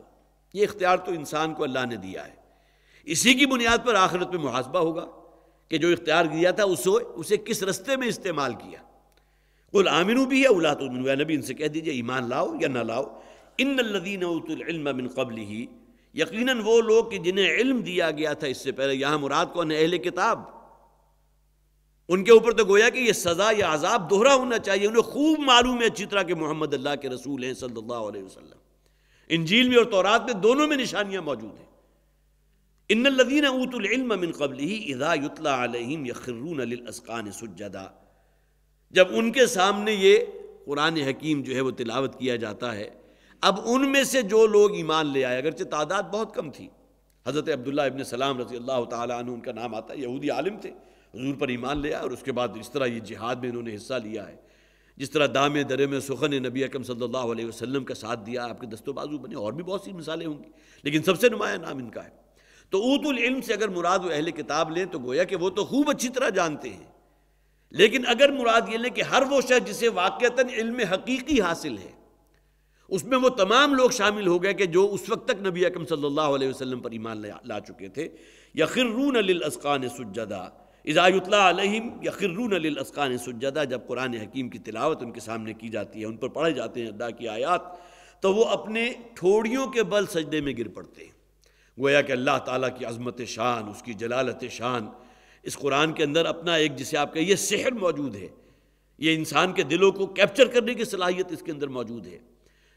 یہ اختیار تو انسان کو اللہ نے دیا ہے، اسی کی بنیاد پر آخرت میں محاسبہ ہوگا کہ جو اختیار دیا تھا اسے کس رستے میں استعمال کیا۔ قُلْ آمِنُوا بِهِ أَوْ لَا تُؤْمِنُوا، اے نبی ان سے کہہ دیجئے ایمان لاؤ یا نہ لاؤ، إِنَّ الَّذِينَ أُوتُوا الْعِلْمَ مِنْ قَبْلِهِ، یقیناً وہ لوگ کہ جنہیں علم دیا گیا تھا اس سے پہلے، یہاں مراد کون ہے؟ اہل کتاب، ان کے اوپر تو گویا کہ یہ سزا یا عذاب دوہرا ہونا چاہیے، انہیں خوب معلوم ہے اچھی طرح کہ محمد اللہ کے رسول ہیں صلی اللہ علیہ وسلم، انجیل میں اور تورات میں دونوں میں نشانیاں موجود ہیں۔ ان الذین اوتوا العلم من قبلہ اذا یتلی علیہم یخرون للاذقان سجدا، جب ان کے سامنے یہ قرآن حکیم جو ہے وہ تلاوت کیا جاتا ہے، اب ان میں سے جو لوگ ایمان لے آئے، اگرچہ تعداد بہت کم تھی، حضرت عبداللہ ابن سلام رضی اللہ تعالیٰ عنہ ان کا نام آتا ہے، یہودی عالم تھے، حضور پر ایمان لے آئے اور اس کے بعد اس طرح یہ جہاد میں انہوں نے حصہ لیا ہے، جس طرح دامے درے میں سخن نبی اکرم صلی اللہ علیہ وسلم کا ساتھ دیا، آپ کے دست و بازو بنے، اور بھی بہت سی مثالیں ہوں گی، لیکن سب سے نمایاں نام ان کا ہے۔ تو اوت العلم سے اگر مراد و اہل کتاب لیں تو گویا کہ وہ تو خوب اچھی طرح جانتے ہیں، لیکن اگر مراد یہ لیں کہ ہر وہ شخص جسے واقعتاً علم حقیقی حاصل ہے، اس میں وہ تمام لوگ شامل ہو گئے کہ جو اس وقت تک نبی اکرم صلی اللہ علیہ وسلم پر ایمان لا چکے تھے، یخرون للاذقان سجدا، اذا یتلی علیہم یخرون للاذقان سجدا، جب قرآن حکیم کی تلاوت ان کے سامنے کی جاتی ہے، ان پر پڑھے جاتے ہیں اللہ کی آیات، تو وہ اپنے ٹھوڑیوں کے بل سجدے میں گر پڑتے ہیں، گویا کہ اللہ تعالیٰ کی عظمت شان، اس کی جلالت شان، اس قرآن کے اندر اپنا ایک جسے آپ کہیے سحر موجود ہے، یہ انسان کے دلوں کو کیپچر کرنے کی صلاحیت اس کے اندر موجود ہے۔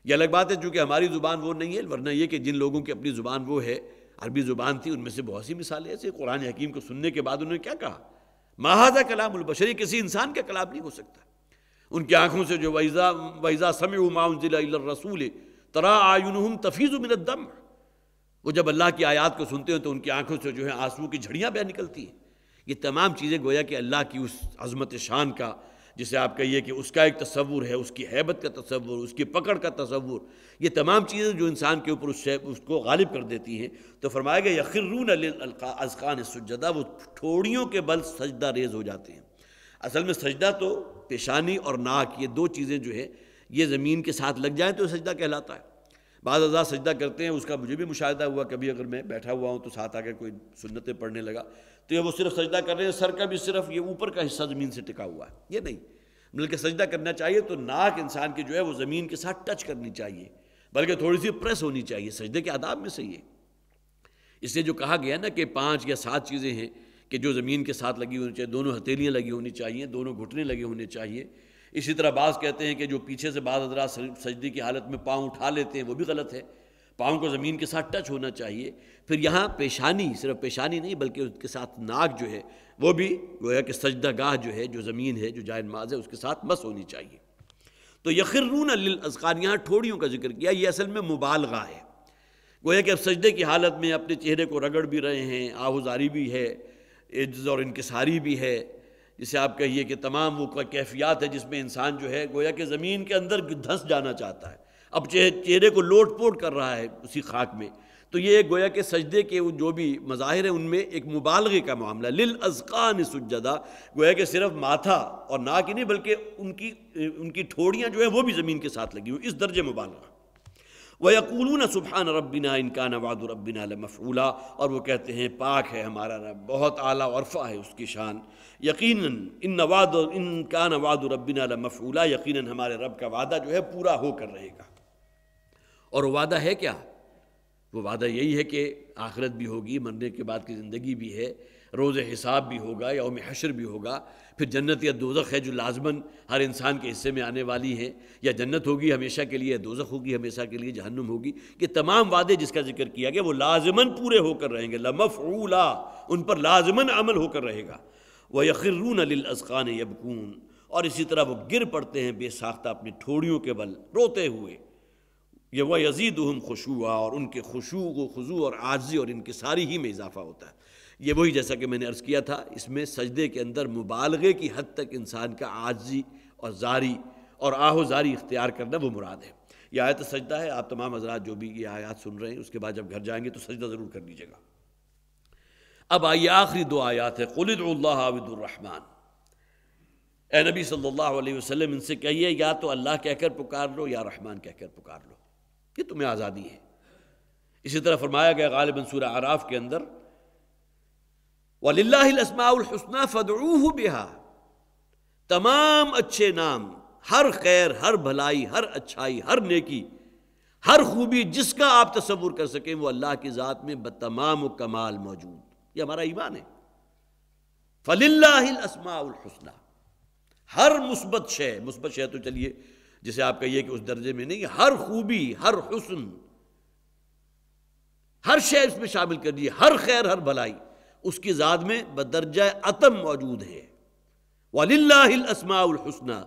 یہ الگ بات ہے چونکہ ہماری زبان وہ نہیں ہے، ورنہ یہ کہ جن لوگوں کی اپنی زبان وہ ہے، عربی زبان تھی، ان میں سے بہت سی مثالیں ایسے قرآن حکیم کو سننے کے بعد انہوں نے کیا کہا، ما ھذا کلام البشر، کسی انسان کا کلام نہیں ہو سکتا۔ ان کی آنکھوں سے جو وَإِذَا سَمِعُوا مَا أُنزِلَ إِلَى الرَّسُولِ تَرَىٰ أَعْيُنُهُمْ تَفِيضُ مِنَ الدَّمْعِ، وہ جب اللہ کی آیات کو سنتے ہیں تو ان کی آنکھوں سے جو ہے آنسوؤں کی جھڑیاں بہ نکلتی ہیں۔ یہ تمام چیزیں گویا کہ اللہ کی اس عظمت شان کا، جسے آپ کہیے کہ اس کا ایک تصور ہے، اس کی ہیبت کا تصور، اس کی پکڑ کا تصور، یہ تمام چیزیں جو انسان کے اوپر اس کو غالب کر دیتی ہیں۔ تو فرمایا گیا یخرون للاذقان سجدا، وہ ٹھوڑیوں کے بل سجدہ ریز ہو جاتے ہیں۔ اصل میں سجدہ تو پیشانی اور ناک، یہ 2 چیزیں جو ہے یہ زمین کے ساتھ لگ جائیں تو سجدہ کہلاتا ہے۔ بعض اعضاء سجدہ کرتے ہیں، اس کا مجھے بھی مشاہدہ ہوا، کبھی اگر میں بیٹھا ہوا ہوں تو ساتھ آ کے کوئی سنتیں پڑھنے لگا تو یہ وہ صرف سجدہ کر رہے ہیں، سر کا بھی صرف یہ اوپر کا حصہ زمین سے ٹکا ہوا ہے، یہ نہیں، بلکہ سجدہ کرنا چاہیے تو ناک انسان کی جو ہے وہ زمین کے ساتھ ٹچ کرنی چاہیے، بلکہ تھوڑی سی پریس ہونی چاہیے، سجدے کے آداب میں سے یہ۔ اس سے جو کہا گیا نا کہ 5 یا 7 چیزیں ہیں کہ جو زمین کے ساتھ لگی ہونی چاہیے، دونوں ہتھیلیاں لگی ہونی چاہیے، دونوں گھٹنے لگے ہونے چاہیے. اسی طرح بعض کہتے ہیں کہ جو پیچھے سے بعض حضرات سجدے کی حالت میں پاؤں اٹھا لیتے ہیں وہ بھی غلط ہے، پاؤں کو زمین کے ساتھ ٹچ ہونا چاہیے. پھر یہاں پیشانی، صرف پیشانی نہیں بلکہ اس کے ساتھ ناک جو ہے وہ بھی گویا کہ سجدہ گاہ جو ہے، جو زمین ہے، جو جائے نماز ہے، اس کے ساتھ مس ہونی چاہیے. تو یخرون للاذقان، یہاں ٹھوڑیوں کا ذکر کیا، یہ اصل میں مبالغہ ہے. گویا کہ اب سجدے کی حالت میں اپنے چہرے کو رگڑ بھی رہے ہیں، آہوزاری بھی ہے، عجز اور انکساری بھی ہے، جسے آپ کہیے کہ تمام وہ کیفیات ہے جس میں انسان جو ہے گویا کہ زمین کے اندر دھنس جانا چاہتا ہے، اب چہرے کو لوٹ پوٹ کر رہا ہے اسی خاک میں. تو یہ گویا کہ سجدے کے جو بھی مظاہر ہیں ان میں ایک مبالغے کا معاملہ. للاذقان سجدا، گویا کہ صرف ماتھا اور ناک ہی نہیں بلکہ ان کی ٹھوڑیاں جو ہیں وہ بھی زمین کے ساتھ لگی ہوئی، اس درجے مبالغہ. وَيَقُولُونَ سُبْحَانَ رَبِّنَا إِن كَانَ وَعْدُ رَبِّنَا لَمَفْعُولًا، اور وہ کہتے ہیں پاک ہے ہمارا رب، بہت اعلیٰ عرفہ ہے اس کی شان. یقیناً إِن كَانَ وَعْدُ رَبِّنَا لَمَفْعُولًا، یقیناً ہمارے رب کا وعدہ جو ہے پورا ہو کر رہے گا. اور وہ وعدہ ہے کیا؟ وہ وعدہ یہی ہے کہ آخرت بھی ہوگی، مرنے کے بعد کی زندگی بھی ہے، روز حساب بھی ہوگا، یوم حشر بھی ہوگا، پھر جنت یا دوزخ ہے جو لازماً ہر انسان کے حصے میں آنے والی ہے، یا جنت ہوگی ہمیشہ کے لیے، دوزخ ہوگی ہمیشہ کے لیے، جہنم ہوگی. یہ تمام وعدے جس کا ذکر کیا گیا وہ لازماً پورے ہو کر رہیں گے. لمفعولا، ان پر لازماً عمل ہو کر رہے گا. وَيَخِرُّونَ لِلْأَذْقَانِ يَبْكُونَ، اور اسی طرح وہ گر پڑتے ہیں بے ساختہ اپنی ٹھوڑیوں کے بل روتے ہوئے. یہ وَيَزِيدُهُمْ خُشُوعًا، اور ان کے خشوع و خضوع اور عاجزی اور انکساری ہی میں اضافہ ہوتا ہے. یہ وہی جیسا کہ میں نے عرض کیا تھا، اس میں سجدے کے اندر مبالغے کی حد تک انسان کا عاجزی اور زاری اور آہ و زاری اختیار کرنا وہ مراد ہے. یہ آیت سجدہ ہے. آپ تمام حضرات جو بھی یہ آیات سن رہے ہیں اس کے بعد جب گھر جائیں گے تو سجدہ ضرور کر لیجیے گا. اب آئیے آخری 2 آیات ہے. قُلِ ادْعُوا اللَّهَ أَوِ ادْعُوا الرَّحْمَٰنَ، اے نبی صلی اللہ علیہ وسلم ان سے کہیے یا تو اللہ کہہ کر پکار لو یا رحمان کہہ کر پکار لو، یہ تمہیں آزادی ہے. اسی طرح فرمایا گیا غالباً سورہ اعراف کے اندر وَلِلَّهِ الْأَسْمَاءُ الْحُسْنَىٰ فَادْعُوهُ بِهَا، تمام اچھے نام، ہر خیر، ہر بھلائی، ہر اچھائی، ہر نیکی، ہر خوبی جس کا آپ تصور کر سکیں وہ اللہ کی ذات میں بتمام و کمال موجود. یہ ہمارا ایمان ہے. فَلِلَّهِ الْأَسْمَاءُ الْحُسْنَىٰ، ہر مثبت شے تو چلیے جسے آپ کہیے کہ اس درجے میں نہیں، ہر خوبی، ہر حسن، ہر شے اس میں شامل کر دیے، ہر خیر، ہر بھلائی اس کی ذات میں بدرجہ اتم موجود ہے. وَلِلَّهِ الْأَسْمَاءُ الْحُسْنَىٰ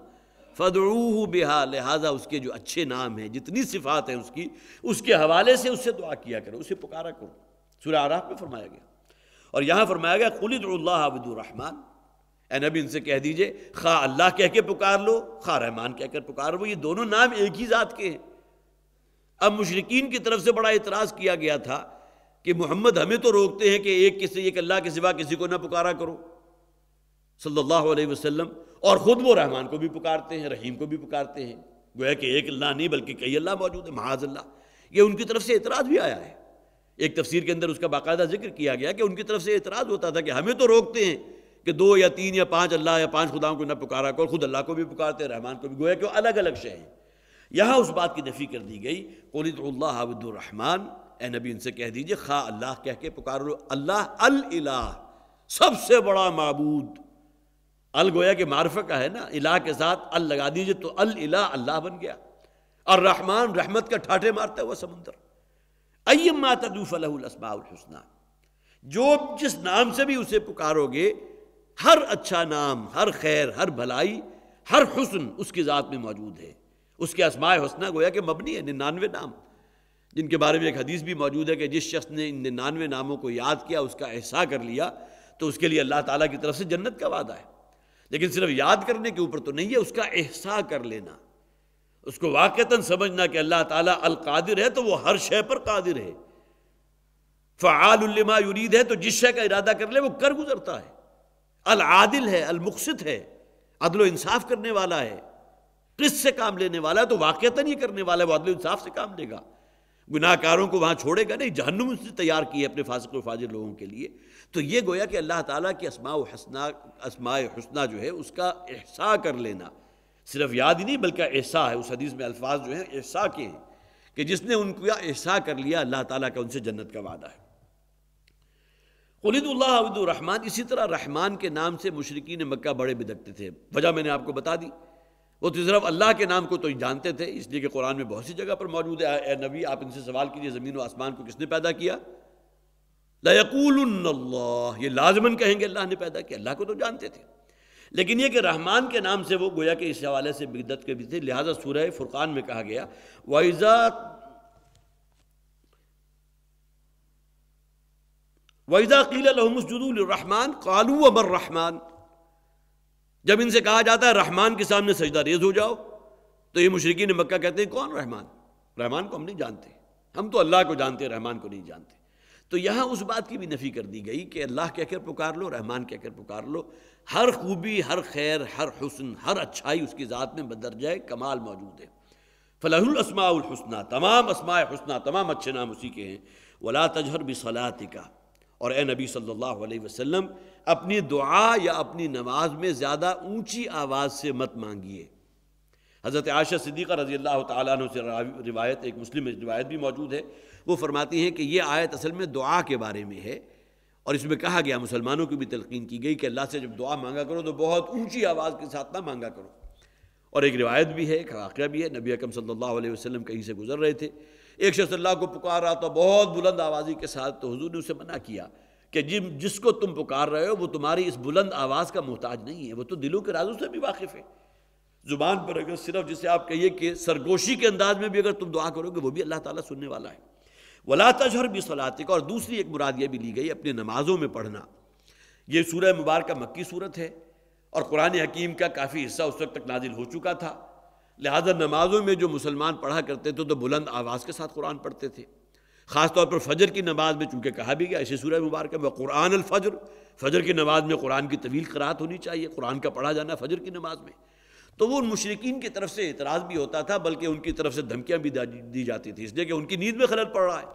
فَادْعُوهُ بِهَا، لہٰذا اس کے جو اچھے نام ہیں، جتنی صفات ہیں اس کے حوالے سے اس سے دعا کیا کرو، اسے پکارا کرو. سورہ اعراف میں فرمایا گیا. اور یہاں فرمایا گیا قُلِ ادْعُوا اللَّهَ أَوِ ادْعُوا الرَّحْمَٰنَ، اے نبی ان سے کہہ دیجئے خواہ اللہ کہہ کے پکار لو خواہ رحمان کہہ کر پکار لو، یہ دونوں نام ایک ہی ذات کے ہیں. اب مشرکین کی طرف سے بڑا اعتراض کیا گیا تھا کہ محمد ہمیں تو روکتے ہیں کہ ایک اللہ کے سوا کسی کو نہ پکارا کرو صلی اللہ علیہ وسلم، اور خود وہ رحمان کو بھی پکارتے ہیں، رحیم کو بھی پکارتے ہیں. گویا کہ ایک اللہ نہیں بلکہ کئی اللہ موجود ہے، معاذ اللہ. یہ ان کی طرف سے اعتراض بھی آیا ہے. ایک تفسیر کے اندر اس کا باقاعدہ ذکر کیا گیا کہ ان کی طرف سے اعتراض ہوتا تھا کہ ہمیں تو روکتے ہیں کہ 2 یا 3 یا 5 اللہ یا 5 خداؤں کو نہ پکارا کرو، خود اللہ کو بھی پکارتے ہیں، رحمان کو بھی. گویا کہ وہ الگ الگ شے ہیں. یہاں اس بات کی نفی کر دی گئی قُلِ ادْعُوا اللَّهَ أَوِ ادْعُوا الرَّحْمَٰنَ، اے نبی ان سے کہہ دیجئے خواہ اللہ کہہ کے پکار لو. اللہ الالہ، سب سے بڑا معبود. ال گویا کہ معرفہ کا ہے نا، الہ کے ساتھ ال لگا دیجئے تو الالہ اللہ بن گیا. الرحمن رحمت کا ٹھاٹھے مارتا ہوا سمندر. ایما تدعو فلہ الاسماء الحسنیٰ، جو جس نام سے بھی اسے پکارو گے، ہر اچھا نام، ہر خیر، ہر بھلائی، ہر حسن اس کی ذات میں موجود ہے. اس کے اسماء حسنہ گویا کہ مبنی ہے 99 نام، جن کے بارے میں ایک حدیث بھی موجود ہے کہ جس شخص نے ان 99 ناموں کو یاد کیا، اس کا احصاء کر لیا، تو اس کے لیے اللہ تعالیٰ کی طرف سے جنت کا وعدہ ہے. لیکن صرف یاد کرنے کے اوپر تو نہیں ہے، اس کا احصاء کر لینا، اس کو واقعتاً سمجھنا کہ اللہ تعالیٰ القادر ہے تو وہ ہر شے پر قادر ہے، فعال لما یرید ہے تو جس شے کا ارادہ کر لے وہ کر گزرتا ہے، العادل ہے، المقسط ہے، عدل و انصاف کرنے والا ہے، قسط سے کام لینے والا ہے، تو واقعتاً یہ کرنے والا ہے، وہ عدل و انصاف سے کام لے گا. گناہ کاروں کو وہاں چھوڑے گا نہیں، جہنم اس نے تیار کی ہے اپنے فاسق و فاجر لوگوں کے لیے. تو یہ گویا کہ اللہ تعالیٰ کی اسماء حسنہ جو ہے اس کا احصاء کر لینا، صرف یاد ہی نہیں بلکہ احصاء ہے. اس حدیث میں الفاظ جو ہیں احصاء کے ہیں کہ جس نے ان کا احصاء کر لیا اللہ تعالیٰ کا ان سے جنت کا وعدہ ہے. قل ادعوا اللہ او ادعوا الرحمن، اسی طرح رحمان کے نام سے مشرکین مکہ بڑے بدکتے تھے، وجہ میں نے آپ کو بتا دی، وہ تو صرف اللہ کے نام کو تو جانتے تھے، اس لیے کہ قرآن میں بہت سی جگہ پر موجود ہے، اے نبی آپ ان سے سوال کیجئے زمین و آسمان کو کس نے پیدا کیا، لَيَقُولُنَّ اللَّهُ، یہ لازماً کہیں گے اللہ نے پیدا کیا، اللہ کو تو جانتے تھے، لیکن یہ کہ رحمان کے نام سے وہ گویا کہ اس حوالے سے بدعت کے بھی تھے، لہٰذا سورہ فرقان میں کہا گیا وَإِذَا قِيلَ لَهُمُ اسْجُدُوا لِلرَّحْمَنِ قَالُوا وَمَا الرَّحْمَنُ، جب ان سے کہا جاتا ہے رحمان کے سامنے سجدہ ریز ہو جاؤ تو یہ مشرکین مکہ کہتے ہیں کون رحمان، رحمان کو ہم نہیں جانتے، ہم تو اللہ کو جانتے ہیں، رحمان کو نہیں جانتے۔ تو یہاں اس بات کی بھی نفی کر دی گئی کہ اللہ کہہ کر پکار لو، رحمان کہہ کر پکار لو، ہر خوبی، ہر خیر، ہر حسن، ہر اچھائی اس کی ذات میں بدرجہ کمال موجود ہے۔ فَلَهُ الْأَسْمَاءُ الْحُسْنَى، تمام اسماء حسنہ، تمام اچھے نام اسی کے ہیں۔ وَلَا تَجْهَرْ بِصَلَاتِكَ، اور اے نبی صلی اللہ علیہ وسلم اپنی دعا یا اپنی نماز میں زیادہ اونچی آواز سے مت مانگیے۔ حضرت عائشہ صدیقہ رضی اللہ تعالیٰ عنہ سے روایت، ایک مسلم روایت بھی موجود ہے، وہ فرماتی ہیں کہ یہ آیت اصل میں دعا کے بارے میں ہے، اور اس میں کہا گیا، مسلمانوں کی بھی تلقین کی گئی کہ اللہ سے جب دعا مانگا کرو تو بہت اونچی آواز کے ساتھ نہ مانگا کرو۔ اور ایک روایت بھی ہے، ایک واقعہ بھی ہے، نبی اکرم صلی اللہ علیہ وسلم کہیں سے گزر رہے تھے، ایک شخص اللہ کو پکار رہا تھا بہت بلند آوازی کے ساتھ، تو حضور نے اسے منع کیا کہ جس کو تم پکار رہے ہو وہ تمہاری اس بلند آواز کا محتاج نہیں ہے، وہ تو دلوں کے رازوں سے بھی واقف ہے۔ زبان پر اگر صرف جسے آپ کہیے کہ سرگوشی کے انداز میں بھی اگر تم دعا کرو گے وہ بھی اللہ تعالیٰ سننے والا ہے۔ وَلَا تَجْهَرْ بِصَلَاتِكَ، اور دوسری ایک مراد یہ بھی لی گئی اپنے نمازوں میں پڑھنا۔ یہ سورہ مبارکہ مکی صورت ہے، اور قرآن حکیم کا کافی حصہ اس وقت تک نازل ہو چکا تھا، لہذا نمازوں میں جو مسلمان پڑھا کرتے تھے تو بلند آواز کے ساتھ قرآن پڑھتے تھے، خاص طور پر فجر کی نماز میں، چونکہ کہا بھی گیا اسی سورہ مبارکہ میں قرآن الفجر، فجر کی نماز میں قرآن کی طویل قرات ہونی چاہیے، قرآن کا پڑھا جانا فجر کی نماز میں۔ تو وہ ان مشرکین کی طرف سے اعتراض بھی ہوتا تھا، بلکہ ان کی طرف سے دھمکیاں بھی دی جاتی تھی، اس لیے کہ ان کی نیند میں خلل پڑ رہا ہے۔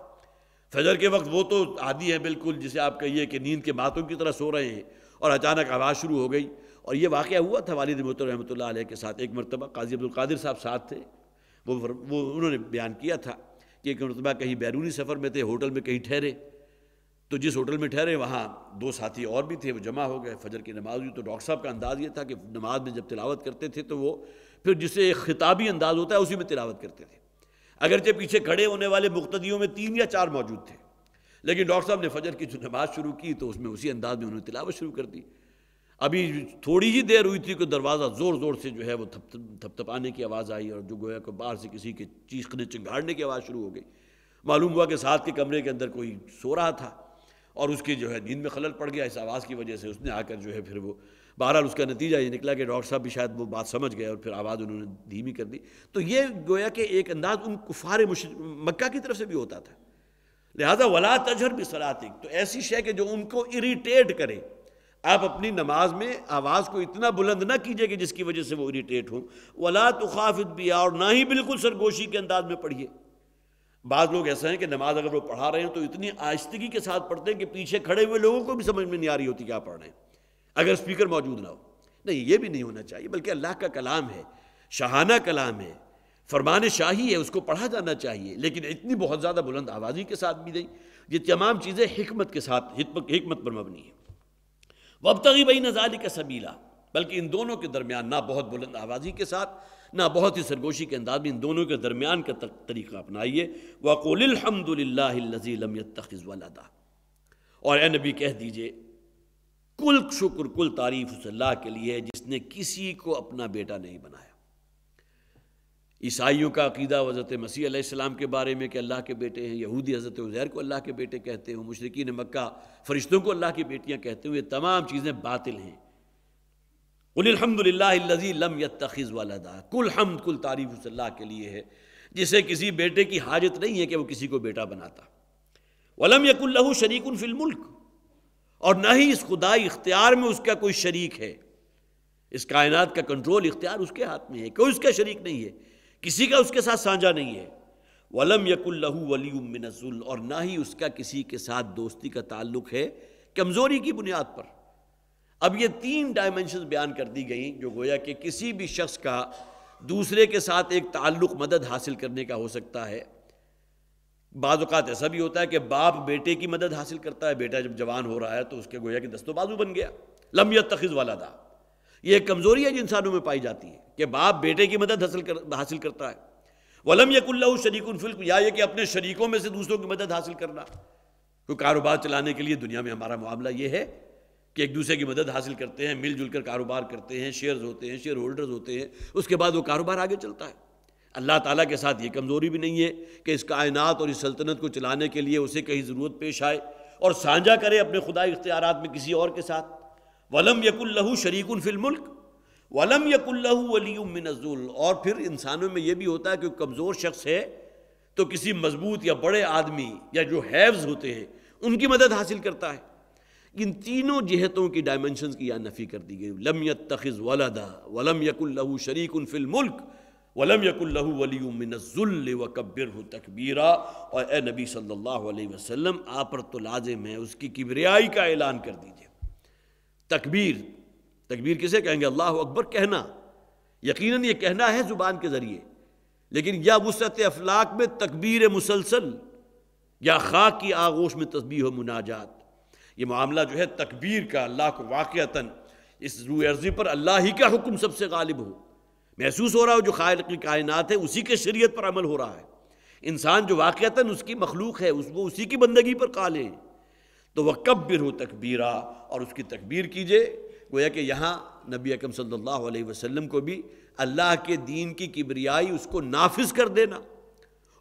فجر کے وقت وہ تو عادی ہے بالکل، جسے آپ کہیے کہ نیند کے ماتوں کی طرح سو رہے ہیں، اور اچانک آواز شروع ہو گئی۔ اور یہ واقعہ ہوا تھا والد محترم رحمۃ اللہ علیہ کے ساتھ، ایک مرتبہ قاضی عبدالقادر صاحب ساتھ تھے، وہ انہوں نے بیان کیا تھا کہ ایک مرتبہ کہیں بیرونی سفر میں تھے، ہوٹل میں کہیں ٹھہرے، تو جس ہوٹل میں ٹھہرے وہاں دو ساتھی اور بھی تھے، وہ جمع ہو گئے، فجر کی نماز ہوئی، تو ڈاکٹر صاحب کا انداز یہ تھا کہ نماز میں جب تلاوت کرتے تھے تو وہ پھر جسے ایک خطابی انداز ہوتا ہے اسی میں تلاوت کرتے تھے، اگرچہ پیچھے کھڑے ہونے والے مقتدیوں میں 3 یا 4 موجود تھے، لیکن ڈاکٹر صاحب نے فجر کی جو نماز شروع کی تو اس میں اسی انداز میں انہوں نے تلاوت شروع کر دی۔ ابھی تھوڑی ہی دیر ہوئی تھی کہ دروازہ زور زور سے جو ہے وہ تھپ تھپانے کی آواز آئی، اور جو گویا کہ باہر سے کسی کے چیخنے چنگھاڑنے کی آواز شروع ہو گئی۔ معلوم ہوا کہ ساتھ کے کمرے کے اندر کوئی سو رہا تھا، اور اس کی جو ہے نیند میں خلل پڑ گیا اس آواز کی وجہ سے، اس نے آ کر جو ہے پھر وہ بہرحال اس کا نتیجہ یہ نکلا کہ ڈاکٹر صاحب بھی شاید وہ بات سمجھ گئے اور پھر آواز انہوں نے دھیمی کر دی۔ تو یہ گویا کہ ایک انداز ان کفار مکہ کی طرف سے بھی ہوتا تھا، لہذا وَلَا تَجْهَرْ بِصَلَاتِكَ، تو ایسی شے کہ جو ان کو اریٹیٹ کرے، آپ اپنی نماز میں آواز کو اتنا بلند نہ کیجئے کہ جس کی وجہ سے وہ اریٹیٹ ہوں، وَلَا تُخَافِتْ بِهَا، اور نہ ہی بالکل سرگوشی کے انداز میں پڑھیے۔ بعض لوگ ایسا ہیں کہ نماز اگر وہ پڑھا رہے ہیں تو اتنی آہستگی کے ساتھ پڑھتے ہیں کہ پیچھے کھڑے ہوئے لوگوں کو بھی سمجھ میں نہیں آ رہی ہوتی کیا پڑھ رہے ہیں، اگر اسپیکر موجود نہ ہو۔ نہیں، یہ بھی نہیں ہونا چاہیے، بلکہ اللہ کا کلام ہے، شاہانہ کلام ہے، فرمان شاہی ہے، اس کو پڑھا جانا چاہیے، لیکن اتنی بہت زیادہ بلند آوازی کے ساتھ بھی نہیں۔ یہ تمام چیزیں حکمت کے ساتھ، حکمت پر مبنی ہیں۔ وَابْتَغِ بَيْنَ ذَلِكَ سَبِيلًا، بلکہ ان دونوں کے درمیان نہ بہت بلند آوازی کے ساتھ نہ بہت ہی سرگوشی کے انداز میں، ان دونوں کے درمیان کا طریقہ اپنائیے۔ وَقُلِ الْحَمْدُ لِلَّهِ الَّذِي لَمْ يَتَّخِذْ وَلَدًا، اور اے نبی کہہ دیجئے کل شکر، کل تعریف اس اللہ کے لیے ہے جس نے کسی کو اپنا بیٹا نہیں بنایا۔ عیسائیوں کا عقیدہ حضرت مسیح علیہ السلام کے بارے میں کہ اللہ کے بیٹے ہیں، یہودی حضرت عزیر کو اللہ کے بیٹے کہتے ہیں، مشرکین مکہ فرشتوں کو اللہ کی بیٹیاں کہتے ہیں، یہ تمام چیزیں باطل ہیں۔ قل الحمد للہ الذی لم یتخذ ولدا، کل حمد، کل تعریف اس اللہ کے لیے ہے جسے کسی بیٹے کی حاجت نہیں ہے کہ وہ کسی کو بیٹا بناتا۔ ولم یکن لہ شریک فی الملک، اور نہ ہی اس خدائی اختیار میں اس کا کوئی شریک ہے، اس کائنات کا کنٹرول اختیار اس کے ہاتھ میں ہے، کوئی اس کا شریک نہیں ہے، کسی کا اس کے ساتھ سانجا نہیں ہے۔ وَلَمْ يَكُنْ لَهُ وَلِيٌّ مِّنَ الذُّلِّ، اور نہ ہی اس کا کسی کے ساتھ دوستی کا تعلق ہے کمزوری کی بنیاد پر۔ اب یہ 3 ڈائمنشنز بیان کر دی گئیں جو گویا کہ کسی بھی شخص کا دوسرے کے ساتھ ایک تعلق مدد حاصل کرنے کا ہو سکتا ہے، بعض اوقات ایسا بھی ہوتا ہے کہ باپ بیٹے کی مدد حاصل کرتا ہے، بیٹا جب جوان ہو رہا ہے تو اس کے گویا کہ دست و بازو بن گیا، لم یتخذ ولدا۔ یہ ایک کمزوری ہے جو انسانوں میں پائی جاتی ہے کہ باپ بیٹے کی مدد حاصل کرتا ہے۔ وَلَمْ يَكُنْ لَهُ شَرِيكٌ فِي الْمُلْكِ، یا یہ کہ اپنے شریکوں میں سے دوسروں کی مدد حاصل کرنا۔ کوئی کاروبار چلانے کے لیے دنیا میں ہمارا معاملہ یہ ہے کہ ایک دوسرے کی مدد حاصل کرتے ہیں، مل جل کر کاروبار کرتے ہیں، شیئرز ہوتے ہیں، شیئر ہولڈرز ہوتے ہیں، اس کے بعد وہ کاروبار آگے چلتا ہے۔ اللہ تعالیٰ کے ساتھ یہ کمزوری بھی نہیں ہے کہ اس کائنات اور اس سلطنت کو چلانے کے لیے اسے کہیں ضرورت پیش آئے اور سانجھا کرے اپنے خدائی اختیارات میں کسی اور کے ساتھ۔ وَلَمْ يَكُنْ لَهُ شَرِيكٌ فِي الْمُلْكِ وَلَمْ يَكُنْ لَهُ وَلِيٌّ مِّنَ الذُّلِّ۔ اور پھر انسانوں میں یہ بھی ہوتا ہے کہ کمزور شخص ہے تو کسی مضبوط یا بڑے آدمی یا جو ہیوز ہوتے ہیں ان کی مدد حاصل کرتا ہے۔ ان تینوں جہتوں کی ڈائمنشنز کی یہاں نفی کر دی گئی۔ لم يتخذ ولدا ولم يكن له شريك في الملك ولم يكن له ولي من الذل وكبره تكبيرا۔ اور اے نبی صلی اللہ علیہ وسلم آپ پر تو لازم ہے اس کی کبریائی کا اعلان کر دیجئے۔ تکبیر کسے کہیں گے؟ اللہ اکبر کہنا، یقیناً یہ کہنا ہے زبان کے ذریعے، لیکن یا وسعت افلاک میں تکبیر مسلسل یا خاک کی آغوش میں تسبیح و مناجات۔ یہ معاملہ جو ہے تکبیر کا، اللہ کو واقعتاً اس روئے ارضی پر اللہ ہی کا حکم سب سے غالب ہو، محسوس ہو رہا ہو جو خالق کائنات ہے اسی کے شریعت پر عمل ہو رہا ہے، انسان جو واقعتاً اس کی مخلوق ہے وہ اسی کی بندگی پر قائل ہے، تو وَكَبِّرْهُ تَكْبِيرًا، اور اس کی تکبیر کیجئے۔ گویا کہ یہاں نبی اکرم صلی اللہ علیہ وسلم کو بھی اللہ کے دین کی کبریائی اس کو نافذ کر دینا،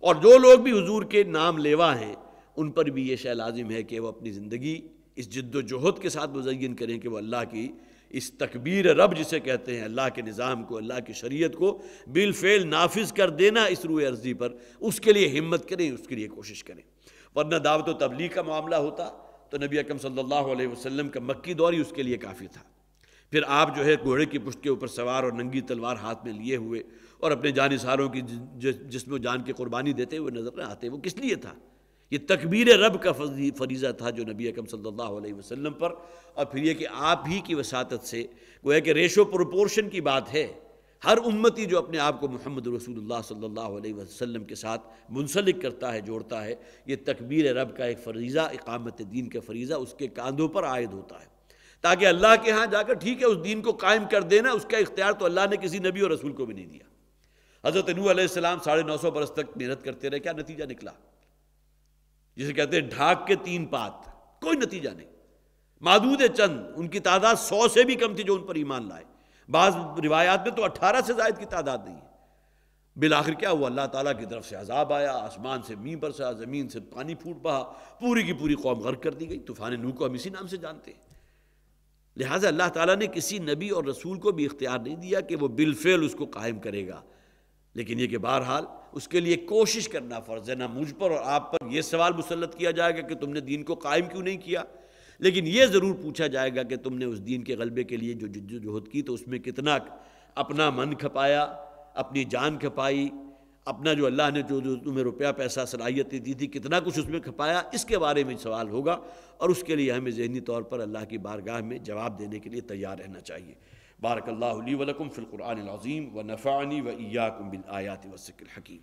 اور جو لوگ بھی حضور کے نام لیوا ہیں ان پر بھی یہ شے لازم ہے کہ وہ اپنی زندگی اس جد و جہد کے ساتھ مزین کریں کہ وہ اللہ کی اس تکبیر رب جسے کہتے ہیں، اللہ کے نظام کو، اللہ کی شریعت کو بالفعل نافذ کر دینا اس روئے ارضی پر، اس کے لیے ہمت کریں، اس کے لیے کوشش کریں۔ ورنہ دعوت و تبلیغ کا معاملہ ہوتا تو نبی اکرم صلی اللہ علیہ وسلم کا مکی دور ہی اس کے لیے کافی تھا۔ پھر آپ جو ہے گھوڑے کی پشت کے اوپر سوار اور ننگی تلوار ہاتھ میں لیے ہوئے اور اپنے جانثاروں کی جسم و جان کی قربانی دیتے ہوئے نظر نہ آتے۔ وہ کس لیے تھا؟ یہ تکبیر رب کا فریضہ تھا جو نبی اکرم صلی اللہ علیہ وسلم پر، اور پھر یہ کہ آپ ہی کی وساطت سے گویا کہ ریشو پروپورشن کی بات ہے، ہر امتی جو اپنے آپ کو محمد رسول اللہ صلی اللہ علیہ وسلم کے ساتھ منسلک کرتا ہے، جوڑتا ہے، یہ تکبیر رب کا ایک فریضہ، اقامت دین کا فریضہ اس کے کاندھوں پر عائد ہوتا ہے، تاکہ اللہ کے ہاں جا کر ٹھیک ہے اس دین کو قائم کر دینا، اس کا اختیار تو اللہ نے کسی نبی اور رسول کو بھی نہیں دیا۔ حضرت نوح علیہ السلام 950 برس تک محنت کرتے رہے، کیا نتیجہ نکلا؟ جسے کہتے ہیں ڈھاک کے 3 پات، کوئی نتیجہ نہیں، معدود چند، ان کی تعداد 100 سے بھی کم تھی جو ان پر ایمان لائے، بعض روایات میں تو 18 سے زائد کی تعداد نہیں ہے۔ بالآخر کیا ہوا؟ اللہ تعالیٰ کی طرف سے عذاب آیا، آسمان سے مینہ برسا، زمین سے پانی پھوٹ بہا، پوری کی پوری قوم غرق کر دی گئی۔ طوفان نوح کو ہم اسی نام سے جانتے ہیں۔ لہٰذا اللہ تعالیٰ نے کسی نبی اور رسول کو بھی اختیار نہیں دیا کہ وہ بالفعل اس کو قائم کرے گا، لیکن یہ کہ بہرحال اس کے لیے کوشش کرنا فرض ہے۔ نہ مجھ پر اور آپ پر یہ سوال مسلط کیا جائے گا کہ تم نے دین کو قائم کیوں نہیں کیا، لیکن یہ ضرور پوچھا جائے گا کہ تم نے اس دین کے غلبے کے لیے جو جہد کی تو اس میں کتنا اپنا من کھپایا، اپنی جان کھپائی، اپنا جو اللہ نے جو تمہیں روپیہ پیسہ صلاحیتیں دی تھی کتنا کچھ اس میں کھپایا، اس کے بارے میں سوال ہوگا، اور اس کے لیے ہمیں ذہنی طور پر اللہ کی بارگاہ میں جواب دینے کے لیے تیار رہنا چاہیے۔ بارک اللہ لی ولکم فی القرآن العظیم ونفعنی وإیاکم بالآیات والذکر الحکیم۔